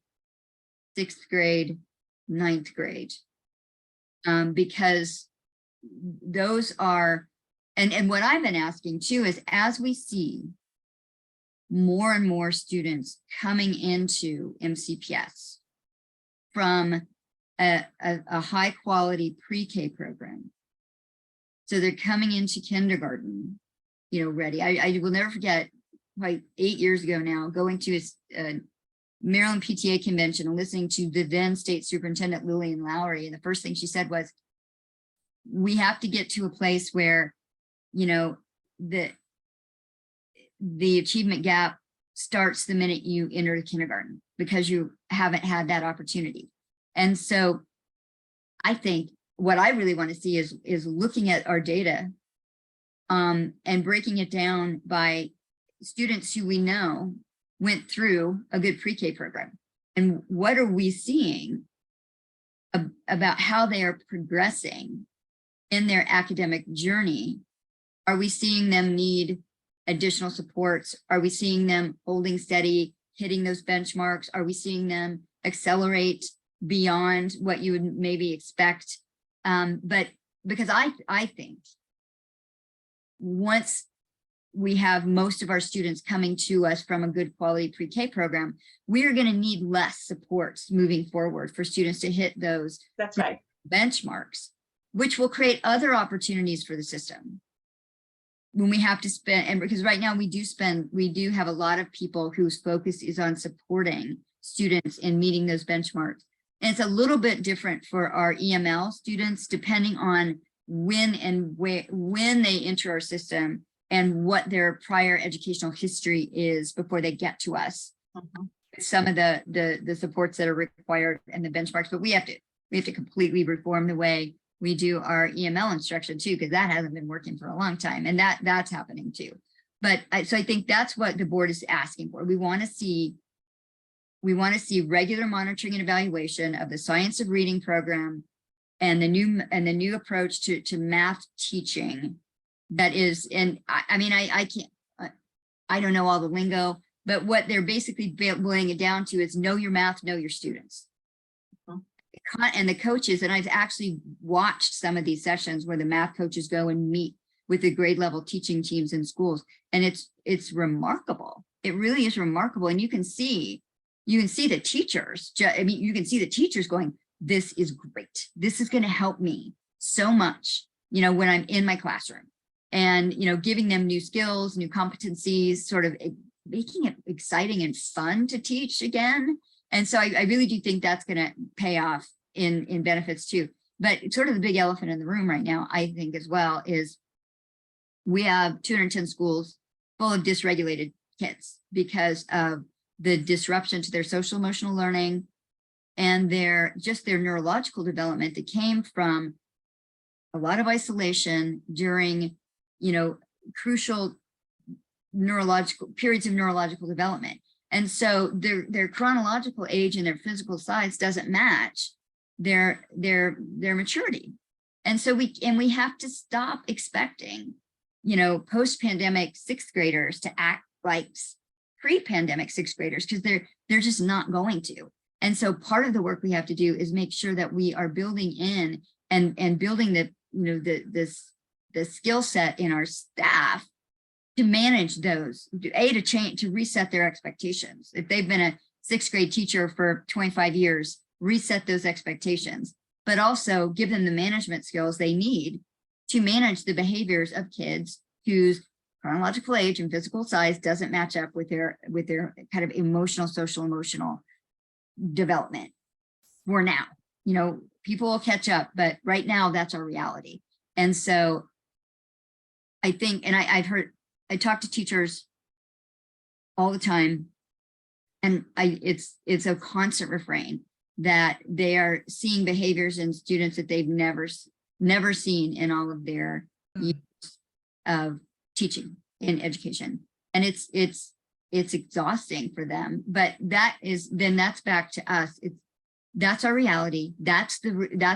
6th grade, 9th grade, because those are, and what I've been asking too is, as we see more and more students coming into MCPS from a high quality pre-K program, so they're coming into kindergarten, ready. I will never forget, like 8 years ago now, going to a Maryland PTA convention and listening to the then state superintendent Lillian Lowry, and the first thing she said was, we have to get to a place where the achievement gap starts the minute you enter the kindergarten, because you haven't had that opportunity. And so I think what I really want to see is looking at our data and breaking it down by students who we know went through a good pre-K program. And what are we seeing about how they are progressing in their academic journey? Are we seeing them need additional supports? Are we seeing them holding steady, hitting those benchmarks? Are we seeing them accelerate beyond what you would maybe expect? But because I think once we have most of our students coming to us from a good quality pre-K program, we're going to need less supports moving forward for students to hit those That's right. benchmarks, which will create other opportunities for the system. When we have to spend, and because right now we do have a lot of people whose focus is on supporting students in meeting those benchmarks. And it's a little bit different for our EML students, depending on when they enter our system and what their prior educational history is before they get to us. Some of the supports that are required and the benchmarks, but we have to completely reform the way we do our EML instruction too, because that hasn't been working for a long time, and that's happening too. But so I think that's what the board is asking for. We want to see regular monitoring and evaluation of the science of reading program and the new approach to math teaching. That is, and I can't, I don't know all the lingo, but what they're basically boiling it down to is know your math, know your students. And the coaches, and I've actually watched some of these sessions where the math coaches go and meet with the grade level teaching teams in schools, and it's remarkable. It really is remarkable. And you can see the teachers, you can see the teachers going, this is great. This is going to help me so much, when I'm in my classroom, and, giving them new skills, new competencies, sort of making it exciting and fun to teach again. And so I really do think that's going to pay off in benefits too. But sort of the big elephant in the room right now, I think as well, is we have 210 schools full of dysregulated kids because of the disruption to their social emotional learning and their neurological development that came from a lot of isolation during, crucial neurological periods of neurological development. And so their chronological age and their physical size doesn't match their maturity. And so we have to stop expecting, post-pandemic 6th graders to act like pre-pandemic 6th graders, because they're just not going to. And so part of the work we have to do is make sure that we are building in and building the skill set in our staff to manage those, to reset their expectations. If they've been a 6th grade teacher for 25 years, reset those expectations, but also give them the management skills they need to manage the behaviors of kids whose chronological age and physical size doesn't match up with their kind of emotional, social, emotional development for now. You know, people will catch up, but right now that's our reality. And so I think, and I talk to teachers all the time, and it's a constant refrain that they are seeing behaviors in students that they've never seen in all of their years of teaching in education. And it's exhausting for them, but that's back to us. That's our reality. That's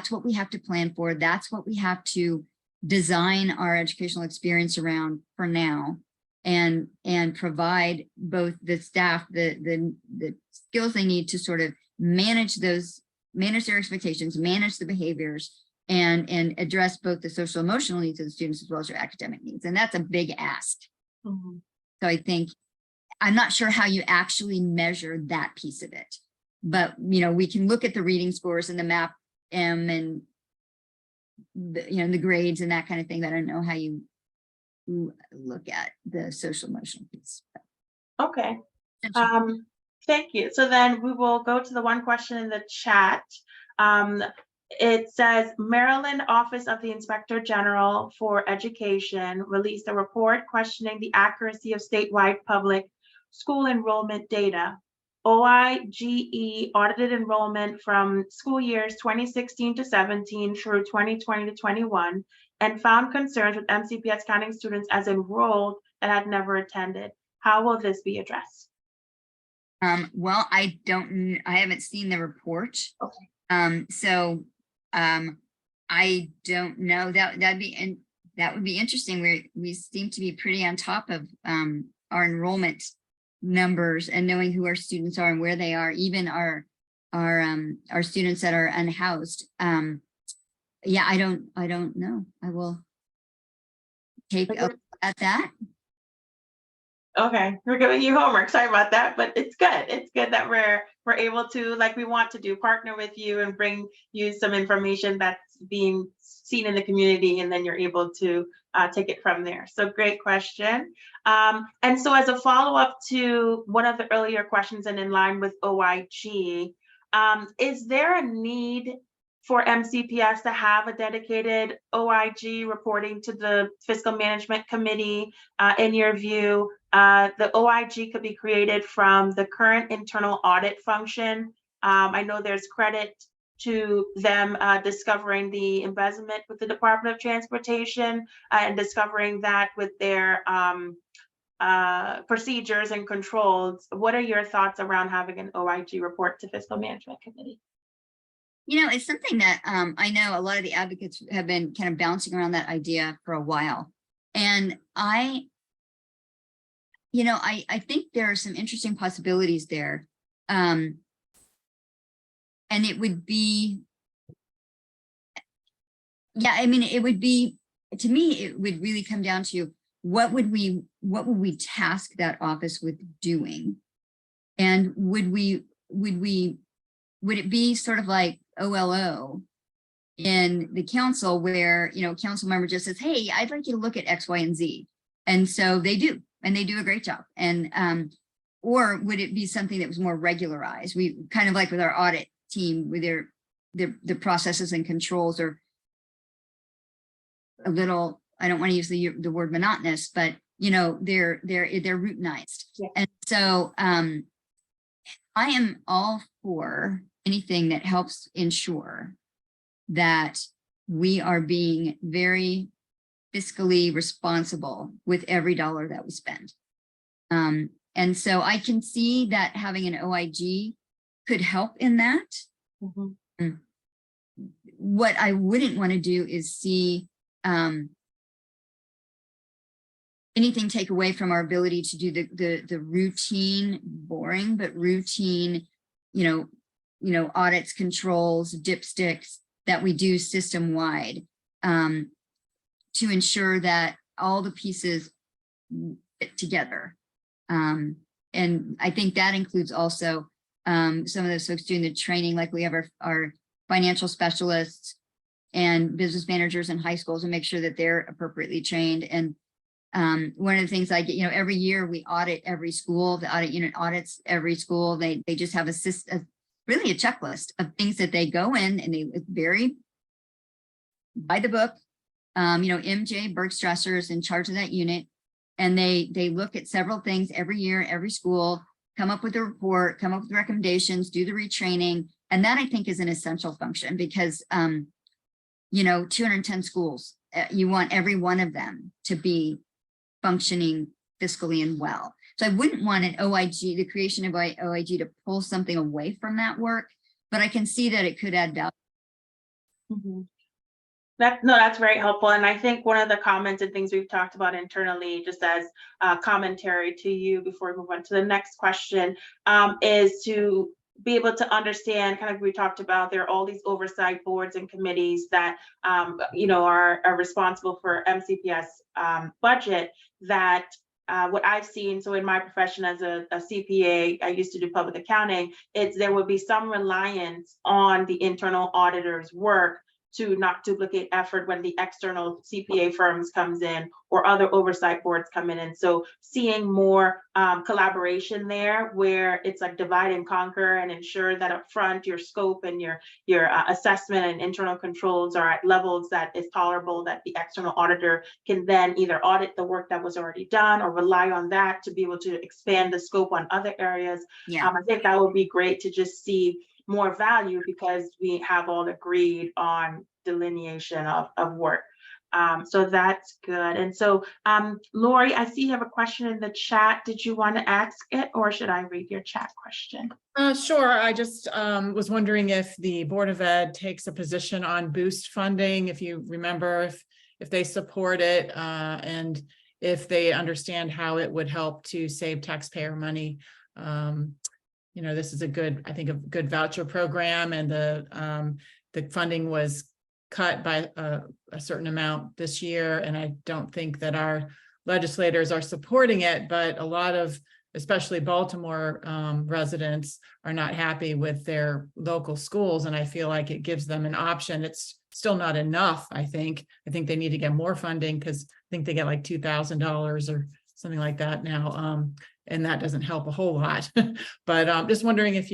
what we have to plan for. That's what we have to design our educational experience around for now, and provide both the staff the skills they need to sort of manage their expectations, manage the behaviors, and address both the social emotional needs of the students as well as their academic needs. And that's a big ask. Mm-hmm. So I think, I'm not sure how you actually measure that piece of it, but you know, we can look at the reading scores and the MAP and the grades and that kind of thing. But I don't know how you look at the social emotional piece. Okay. Thank you. So then we will go to the one question in the chat. It says Maryland Office of the Inspector General for Education released a report questioning the accuracy of statewide public school enrollment data. OIGE audited enrollment from school years 2016 to 17 through 2020 to 21 and found concerns with MCPS counting students as enrolled that had never attended. How will this be addressed? Well, I haven't seen the report. Okay. So I don't know. That would be interesting. We seem to be pretty on top of our enrollment numbers and knowing who our students are and where they are, even our students that are unhoused. Yeah, I don't know. I will take a look at that. Okay, we're giving you homework. Sorry about that, but it's good. It's good that we're able to, like we want to do, partner with you and bring you some information that's being seen in the community, and then you're able to take it from there. So great question. And so as a follow-up to one of the earlier questions and in line with OIG, is there a need for MCPS to have a dedicated OIG reporting to the Fiscal Management Committee? In your view, the OIG could be created from the current internal audit function. I know there's credit to them discovering the embezzlement with the Department of Transportation and discovering that with their procedures and controls. What are your thoughts around having an OIG report to Fiscal Management Committee? You know, it's something that I know a lot of the advocates have been kind of bouncing around that idea for a while. And I think there are some interesting possibilities there. And it would be, yeah, I mean, it would be, to me, it would really come down to what would we task that office with doing? And would it be sort of like OLO in the council where, you know, council member just says, hey, I'd like you to look at X, Y, and Z. And so they do, and they do a great job. And, or would it be something that was more regularized? We kind of like with our audit team with the processes and controls are a little, I don't want to use the word monotonous, but you know, they're routinized. Yeah. And so I am all for anything that helps ensure that we are being very fiscally responsible with every dollar that we spend. And so I can see that having an OIG could help in that. Mm-hmm. What I wouldn't want to do is see anything take away from our ability to do the routine, boring, but routine, you know, audits, controls, dipsticks that we do system wide to ensure that all the pieces fit together. And I think that includes also some of those folks doing the training, like we have our financial specialists and business managers in high schools, and make sure that they're appropriately trained. And One of the things I get, every year we audit every school, the audit unit audits every school. They just have really a checklist of things that they go in, and they very by the book. MJ Bergstrasser is in charge of that unit, and they look at several things every year, every school, come up with a report, come up with recommendations, do the retraining. And that, I think, is an essential function because, 210 schools, you want every one of them to be functioning fiscally and well. So I wouldn't want an OIG, the creation of OIG, to pull something away from that work, but I can see that it could add value. Mm-hmm. That's very helpful. And I think one of the comments and things we've talked about internally, just as commentary to you before we move on to the next question, is to be able to understand, kind of, we talked about, there are all these oversight boards and committees that are responsible for MCPS budget, that what I've seen, so in my profession as a CPA, I used to do public accounting, there would be some reliance on the internal auditor's work to not duplicate effort when the external CPA firms comes in or other oversight boards come in. And so seeing more collaboration there, where it's like divide and conquer and ensure that up front your scope and your assessment and internal controls are at levels that is tolerable, that the external auditor can then either audit the work that was already done or rely on that to be able to expand the scope on other areas. Yeah. I think that would be great to just see more value, because we have all agreed on delineation of work. So that's good. And so, Lori, I see you have a question in the chat. Did you want to ask it, or should I read your chat question? Sure. I just was wondering if the Board of Ed takes a position on boost funding, if you remember, if they support it, and if they understand how it would help to save taxpayer money. This is I think a good voucher program, and the funding was cut by a certain amount this year. And I don't think that our legislators are supporting it, but a lot of, especially Baltimore residents, are not happy with their local schools. And I feel like it gives them an option. It's still not enough, I think. I think they need to get more funding, because I think they get like $2,000 or something like that now. And that doesn't help a whole lot. But just wondering if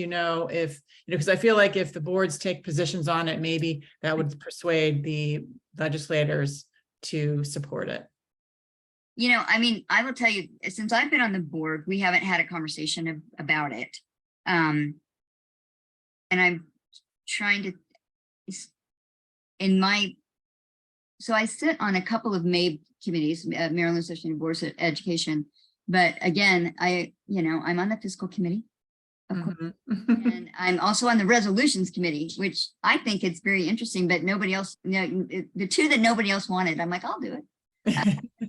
because I feel like if the boards take positions on it, maybe that would persuade the legislators to support it. I will tell you, since I've been on the board, we haven't had a conversation about it. And I'm trying to, so I sit on a couple of MABE committees, Maryland Association of Boards of Education. But again, I'm on the fiscal committee, of course, and I'm also on the resolutions committee, which I think it's very interesting, but nobody else, the two that nobody else wanted, I'm like, I'll do it.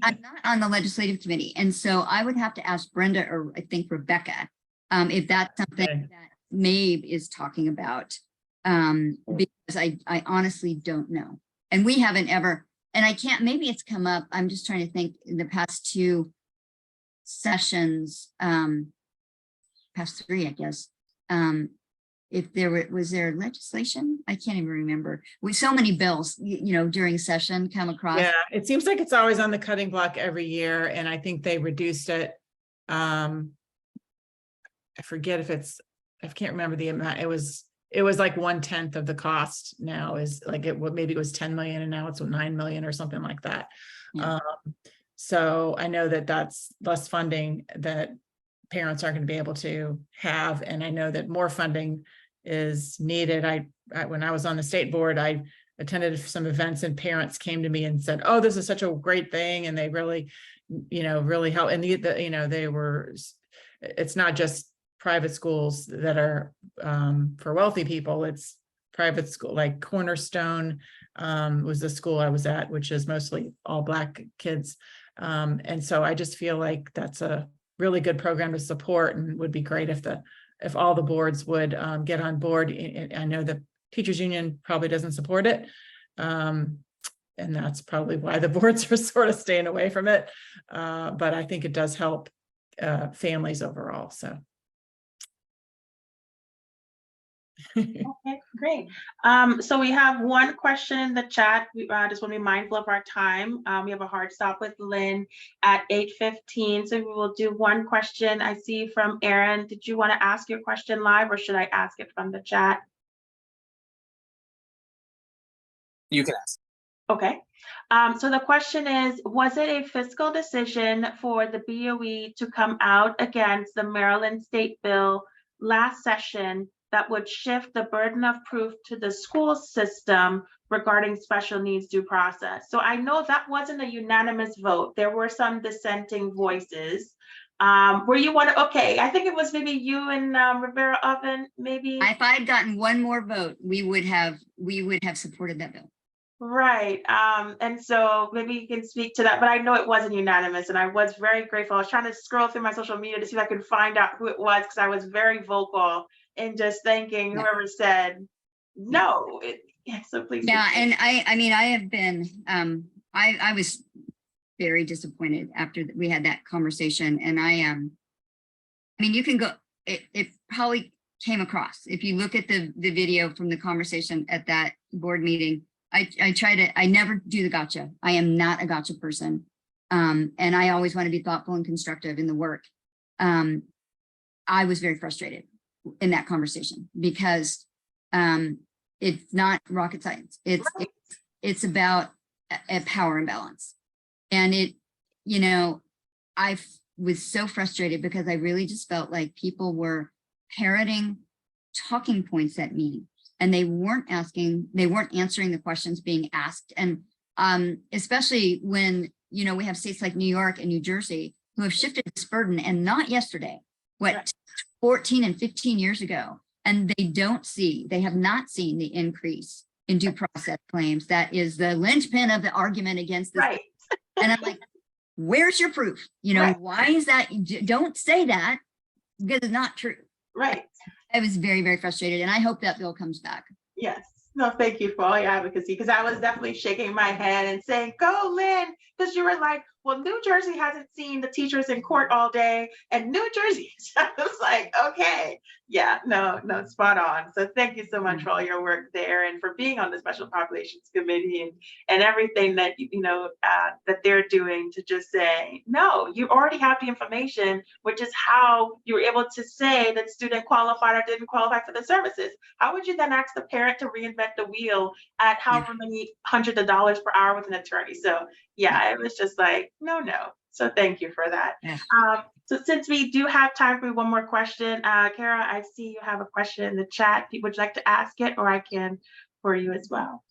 I'm not on the legislative committee. And so I would have to ask Brenda, or I think Rebecca, if that's something that MABE is talking about, because I honestly don't know. And we haven't ever, and I can't, maybe it's come up. I'm just trying to think in the past two sessions, past three, I guess, if was there legislation? I can't even remember. With so many bills, during session come across. Yeah, it seems like it's always on the cutting block every year, and I think they reduced it. I forget if I can't remember the amount. It was like 1/10 of the cost now. Is like maybe it was 10 million, and now it's 9 million or something like that. Yeah. So I know that that's less funding that parents aren't going to be able to have. And I know that more funding is needed. When I was on the state board, I attended some events, and parents came to me and said, oh, this is such a great thing. And they really, really help. And it's not just private schools that are for wealthy people. It's private school, like Cornerstone was the school I was at, which is mostly all Black kids. And so I just feel like that's a really good program to support, and would be great if all the boards would get on board. I know the teachers union probably doesn't support it. And that's probably why the boards are sort of staying away from it. But I think it does help families overall. So. Okay, Great. So we have one question in the chat. We just want to be mindful of our time. We have a hard stop with Lynn at 8:15. So we will do one question. I see from Aaron. Did you want to ask your question live or should I ask it from the chat? You can ask. Okay. So the question is, was it a fiscal decision for the BOE to come out against the Maryland state bill last session that would shift the burden of proof to the school system regarding special needs due process? So I know that wasn't a unanimous vote. There were some dissenting voices. Were you one? Okay, I think it was maybe you and Rivera Oven, maybe. If I had gotten one more vote, we would have supported that bill. Right. And so maybe you can speak to that, but I know it wasn't unanimous and I was very grateful. I was trying to scroll through my social media to see if I could find out who it was because I was very vocal in just thanking whoever said no. Yeah, so please. Yeah, and I mean, I have been, I was very disappointed after we had that conversation, and I mean, you can go, it probably came across, if you look at the video from the conversation at that board meeting. I never do the gotcha. I am not a gotcha person. And I always want to be thoughtful and constructive in the work. I was very frustrated in that conversation because it's not rocket science. It's about a power imbalance. And you know, I was so frustrated because I really just felt like people were parroting talking points at me. And they weren't answering the questions being asked. And especially when, you know, we have states like New York and New Jersey who have shifted this burden, and not yesterday, what, 14 and 15 years ago. And they have not seen the increase in due process claims. That is the linchpin of the argument against this. Right. And I'm like, where's your proof? You know, why is that? Don't say that because it's not true. Right. I was very, very frustrated, and I hope that bill comes back. Yes. No, thank you for all your advocacy, because I was definitely shaking my head and saying, go, Lynn, because you were like, well, New Jersey hasn't seen the teachers in court all day, and New Jersey. I was like, okay, yeah, no, spot on. So thank you so much for all your work there and for being on the Special Populations Committee and everything that, that they're doing to just say, no, you already have the information, which is how you were able to say that student qualified or didn't qualify for the services. How would you then ask the parent to reinvent the wheel at however many hundreds of dollars per hour with an attorney? So yeah, it was just like, no. So thank you for that. Yeah. So since we do have time for one more question, Kara, I see you have a question in the chat. Would you like to ask it, or I can for you as well?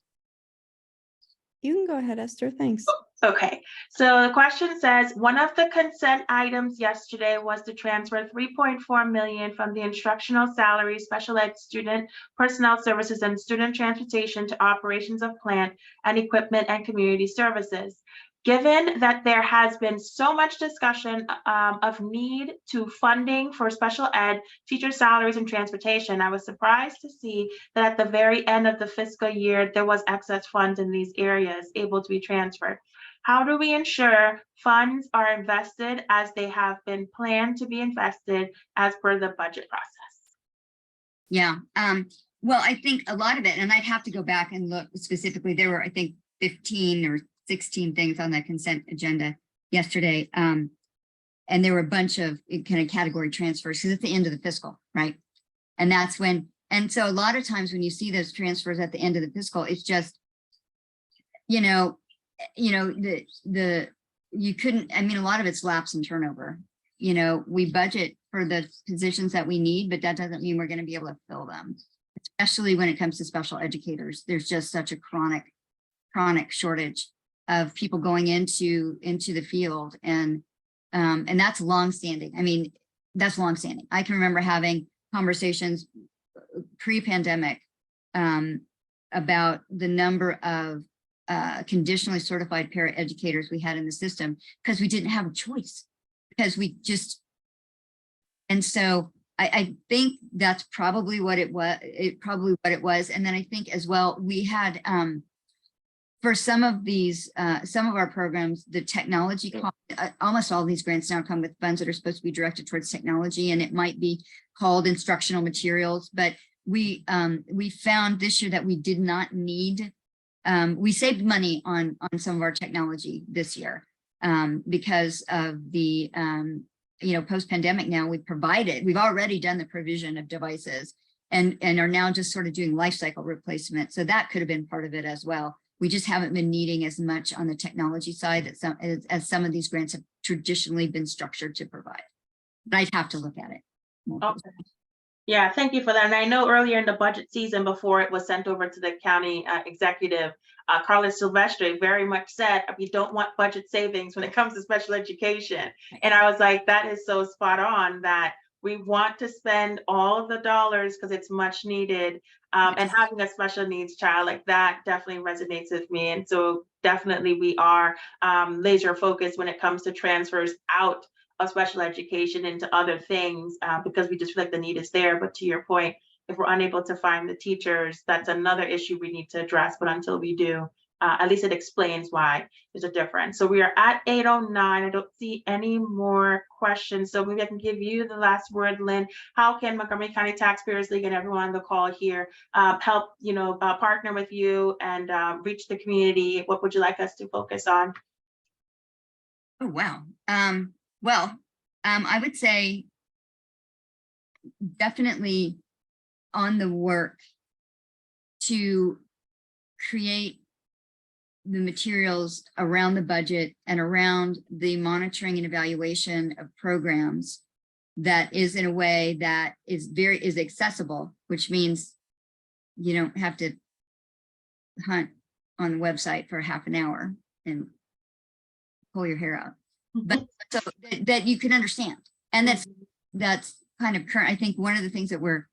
You can go ahead, Esther. Thanks. Okay, so the question says, one of the consent items yesterday was to transfer $3.4 million from the instructional salary, special ed student personnel services, and student transportation to operations of plant and equipment and community services. Given that there has been so much discussion of need to funding for special ed, teacher salaries, and transportation, I was surprised to see that at the very end of the fiscal year, there was excess funds in these areas able to be transferred. How do we ensure funds are invested as they have been planned to be invested as per the budget process? Yeah, well, I think a lot of it, and I'd have to go back and look specifically, there were, I think, 15 or 16 things on the consent agenda yesterday. And there were a bunch of kind of category transfers because it's the end of the fiscal, right? And that's when, and so a lot of times when you see those transfers at the end of the fiscal, it's just, you couldn't, I mean, a lot of it's lapse and turnover. You know, we budget for the positions that we need, but that doesn't mean we're going to be able to fill them, especially when it comes to special educators. There's just such a chronic shortage of people going into the field, and that's longstanding. I mean, that's longstanding. I can remember having conversations pre-pandemic about the number of conditionally certified paraeducators we had in the system because we didn't have a choice, because we just, and so I think that's probably what it was. And then I think as well, we had for some of these, some of our programs, the technology, almost all these grants now come with funds that are supposed to be directed towards technology, and it might be called instructional materials, but we found this year that we did not need, we saved money on some of our technology this year because of the, post-pandemic now we've already done the provision of devices and are now just sort of doing life cycle replacement. So that could have been part of it as well. We just haven't been needing as much on the technology side as some of these grants have traditionally been structured to provide. But I'd have to look at it. Okay. Yeah, thank you for that. And I know earlier in the budget season, before it was sent over to the county executive, Carlos Silvestre very much said, we don't want budget savings when it comes to special education. And I was like, that is so spot on, that we want to spend all of the dollars because it's much needed. And having a special needs child like that definitely resonates with me. And so definitely we are laser focused when it comes to transfers out of special education into other things because we just feel like the need is there. But to your point, if we're unable to find the teachers, that's another issue we need to address. But until we do, at least it explains why there's a difference. So we are at 8:09. I don't see any more questions. So maybe I can give you the last word, Lynn. How can Montgomery County Taxpayers League and everyone on the call here help, partner with you and reach the community? What would you like us to focus on? Oh, wow. Well, I would say definitely on the work to create the materials around the budget and around the monitoring and evaluation of programs that is in a way that is accessible, which means you don't have to hunt on the website for half an hour and pull your hair out. But so that you can understand. And that's kind of current. I think one of the things that we're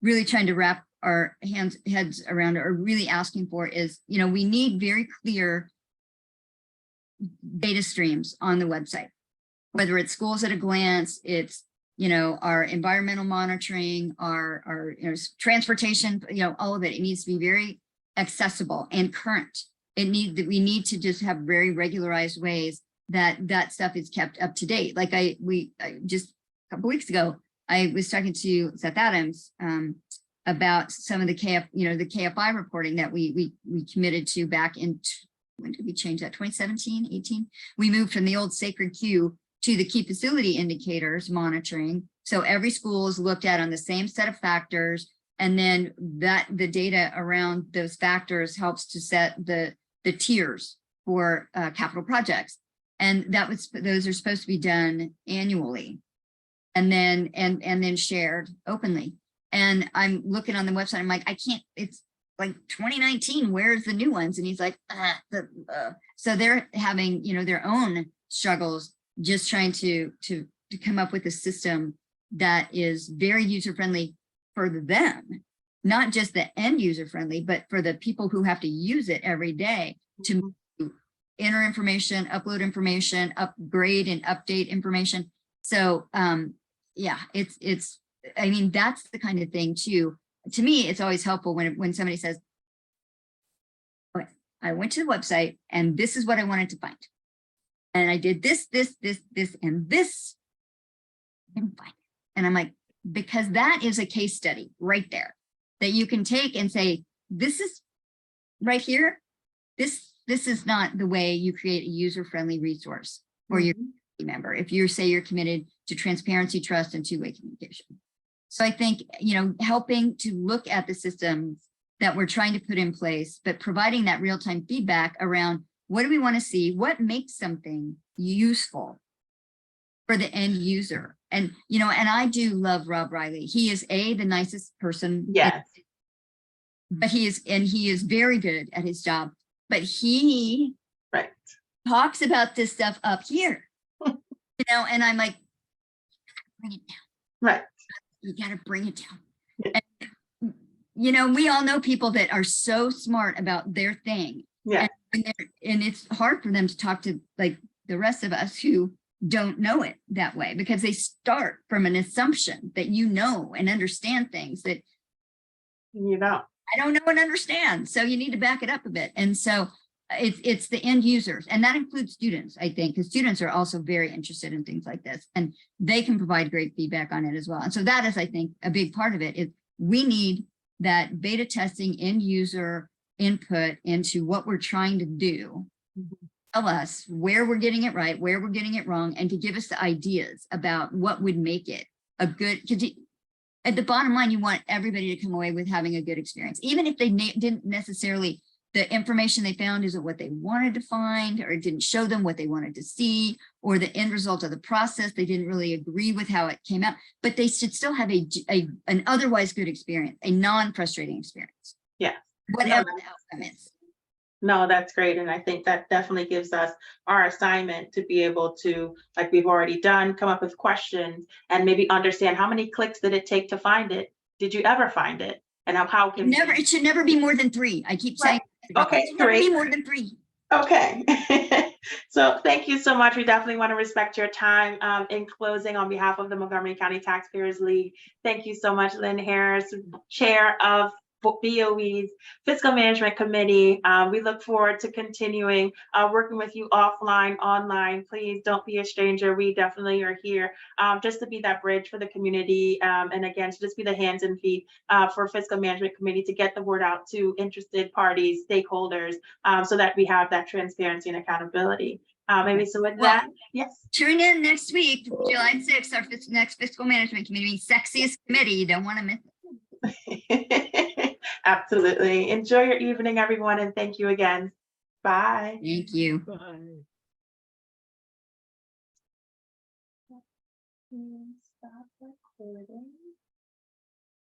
really trying to wrap our heads around or really asking for is, we need very clear data streams on the website, whether it's schools at a glance, it's, our environmental monitoring, our transportation, all of it. It needs to be very accessible and current. We need to just have very regularized ways that stuff is kept up to date. Like we just a couple weeks ago, I was talking to Seth Adams about some of the the KFI reporting that we committed to back in, when did we change that? 2017, 18? We moved from the old sacred queue to the key facility indicators monitoring. So every school is looked at on the same set of factors. And then the data around those factors helps to set the tiers for capital projects. And those are supposed to be done annually and then shared openly. And I'm looking on the website, I'm like, I can't, it's like 2019, where's the new ones? And he's like, so they're having, their own struggles, just trying to come up with a system that is very user-friendly for them, not just the end user-friendly, but for the people who have to use it every day to enter information, upload information, upgrade and update information. So yeah, I mean, that's the kind of thing too. To me, it's always helpful when somebody says, okay, I went to the website and this is what I wanted to find. And I did this, and this. I didn't find it. And I'm like, because that is a case study right there that you can take and say, this is right here. This is not the way you create a user-friendly resource for your member. If you say you're committed to transparency, trust, and two-way communication. So I think, helping to look at the systems that we're trying to put in place, but providing that real-time feedback around what do we want to see, what makes something useful for the end user. And, and I do love Rob Riley. He is the nicest person. Yes. But he is very good at his job. But he talks about this stuff up here, and I'm like, bring it down. Right. You got to bring it down. And, we all know people that are so smart about their thing. Yeah. And it's hard for them to talk to like the rest of us who don't know it that way, because they start from an assumption that and understand things that I don't know and understand. So you need to back it up a bit. And so it's the end users, and that includes students, I think, because students are also very interested in things like this, and they can provide great feedback on it as well. And so that is, I think, a big part of it is we need that beta testing end user input into what we're trying to do. Tell us where we're getting it right, where we're getting it wrong, and to give us the ideas about what would make it a good, because at the bottom line, you want everybody to come away with having a good experience, even if they didn't necessarily, the information they found isn't what they wanted to find, or it didn't show them what they wanted to see, or the end result of the process, they didn't really agree with how it came out, but they should still have an otherwise good experience, a non-frustrating experience. Yeah. Whatever the outcome is. No, that's great. And I think that definitely gives us our assignment to be able to, like we've already done, come up with questions and maybe understand how many clicks did it take to find it? Did you ever find it? And how can It should never be more than 3. I keep saying, Okay, it should never be more than 3. Okay. So thank you so much. We definitely want to respect your time. In closing, on behalf of the Montgomery County Taxpayers League, thank you so much, Lynne Harris, Chair of BOE's Fiscal Management Committee. We look forward to continuing working with you offline, online. Please don't be a stranger. We definitely are here just to be that bridge for the community. And again, to just be the hands and feet for Fiscal Management Committee to get the word out to interested parties, stakeholders, so that we have that transparency and accountability. Maybe so with that, yes. Tune in next week, July 6th, our next Fiscal Management Committee, sexiest committee. You don't want to miss it. Absolutely. Enjoy your evening, everyone, and thank you again. Bye. Thank you. Bye. Stop recording.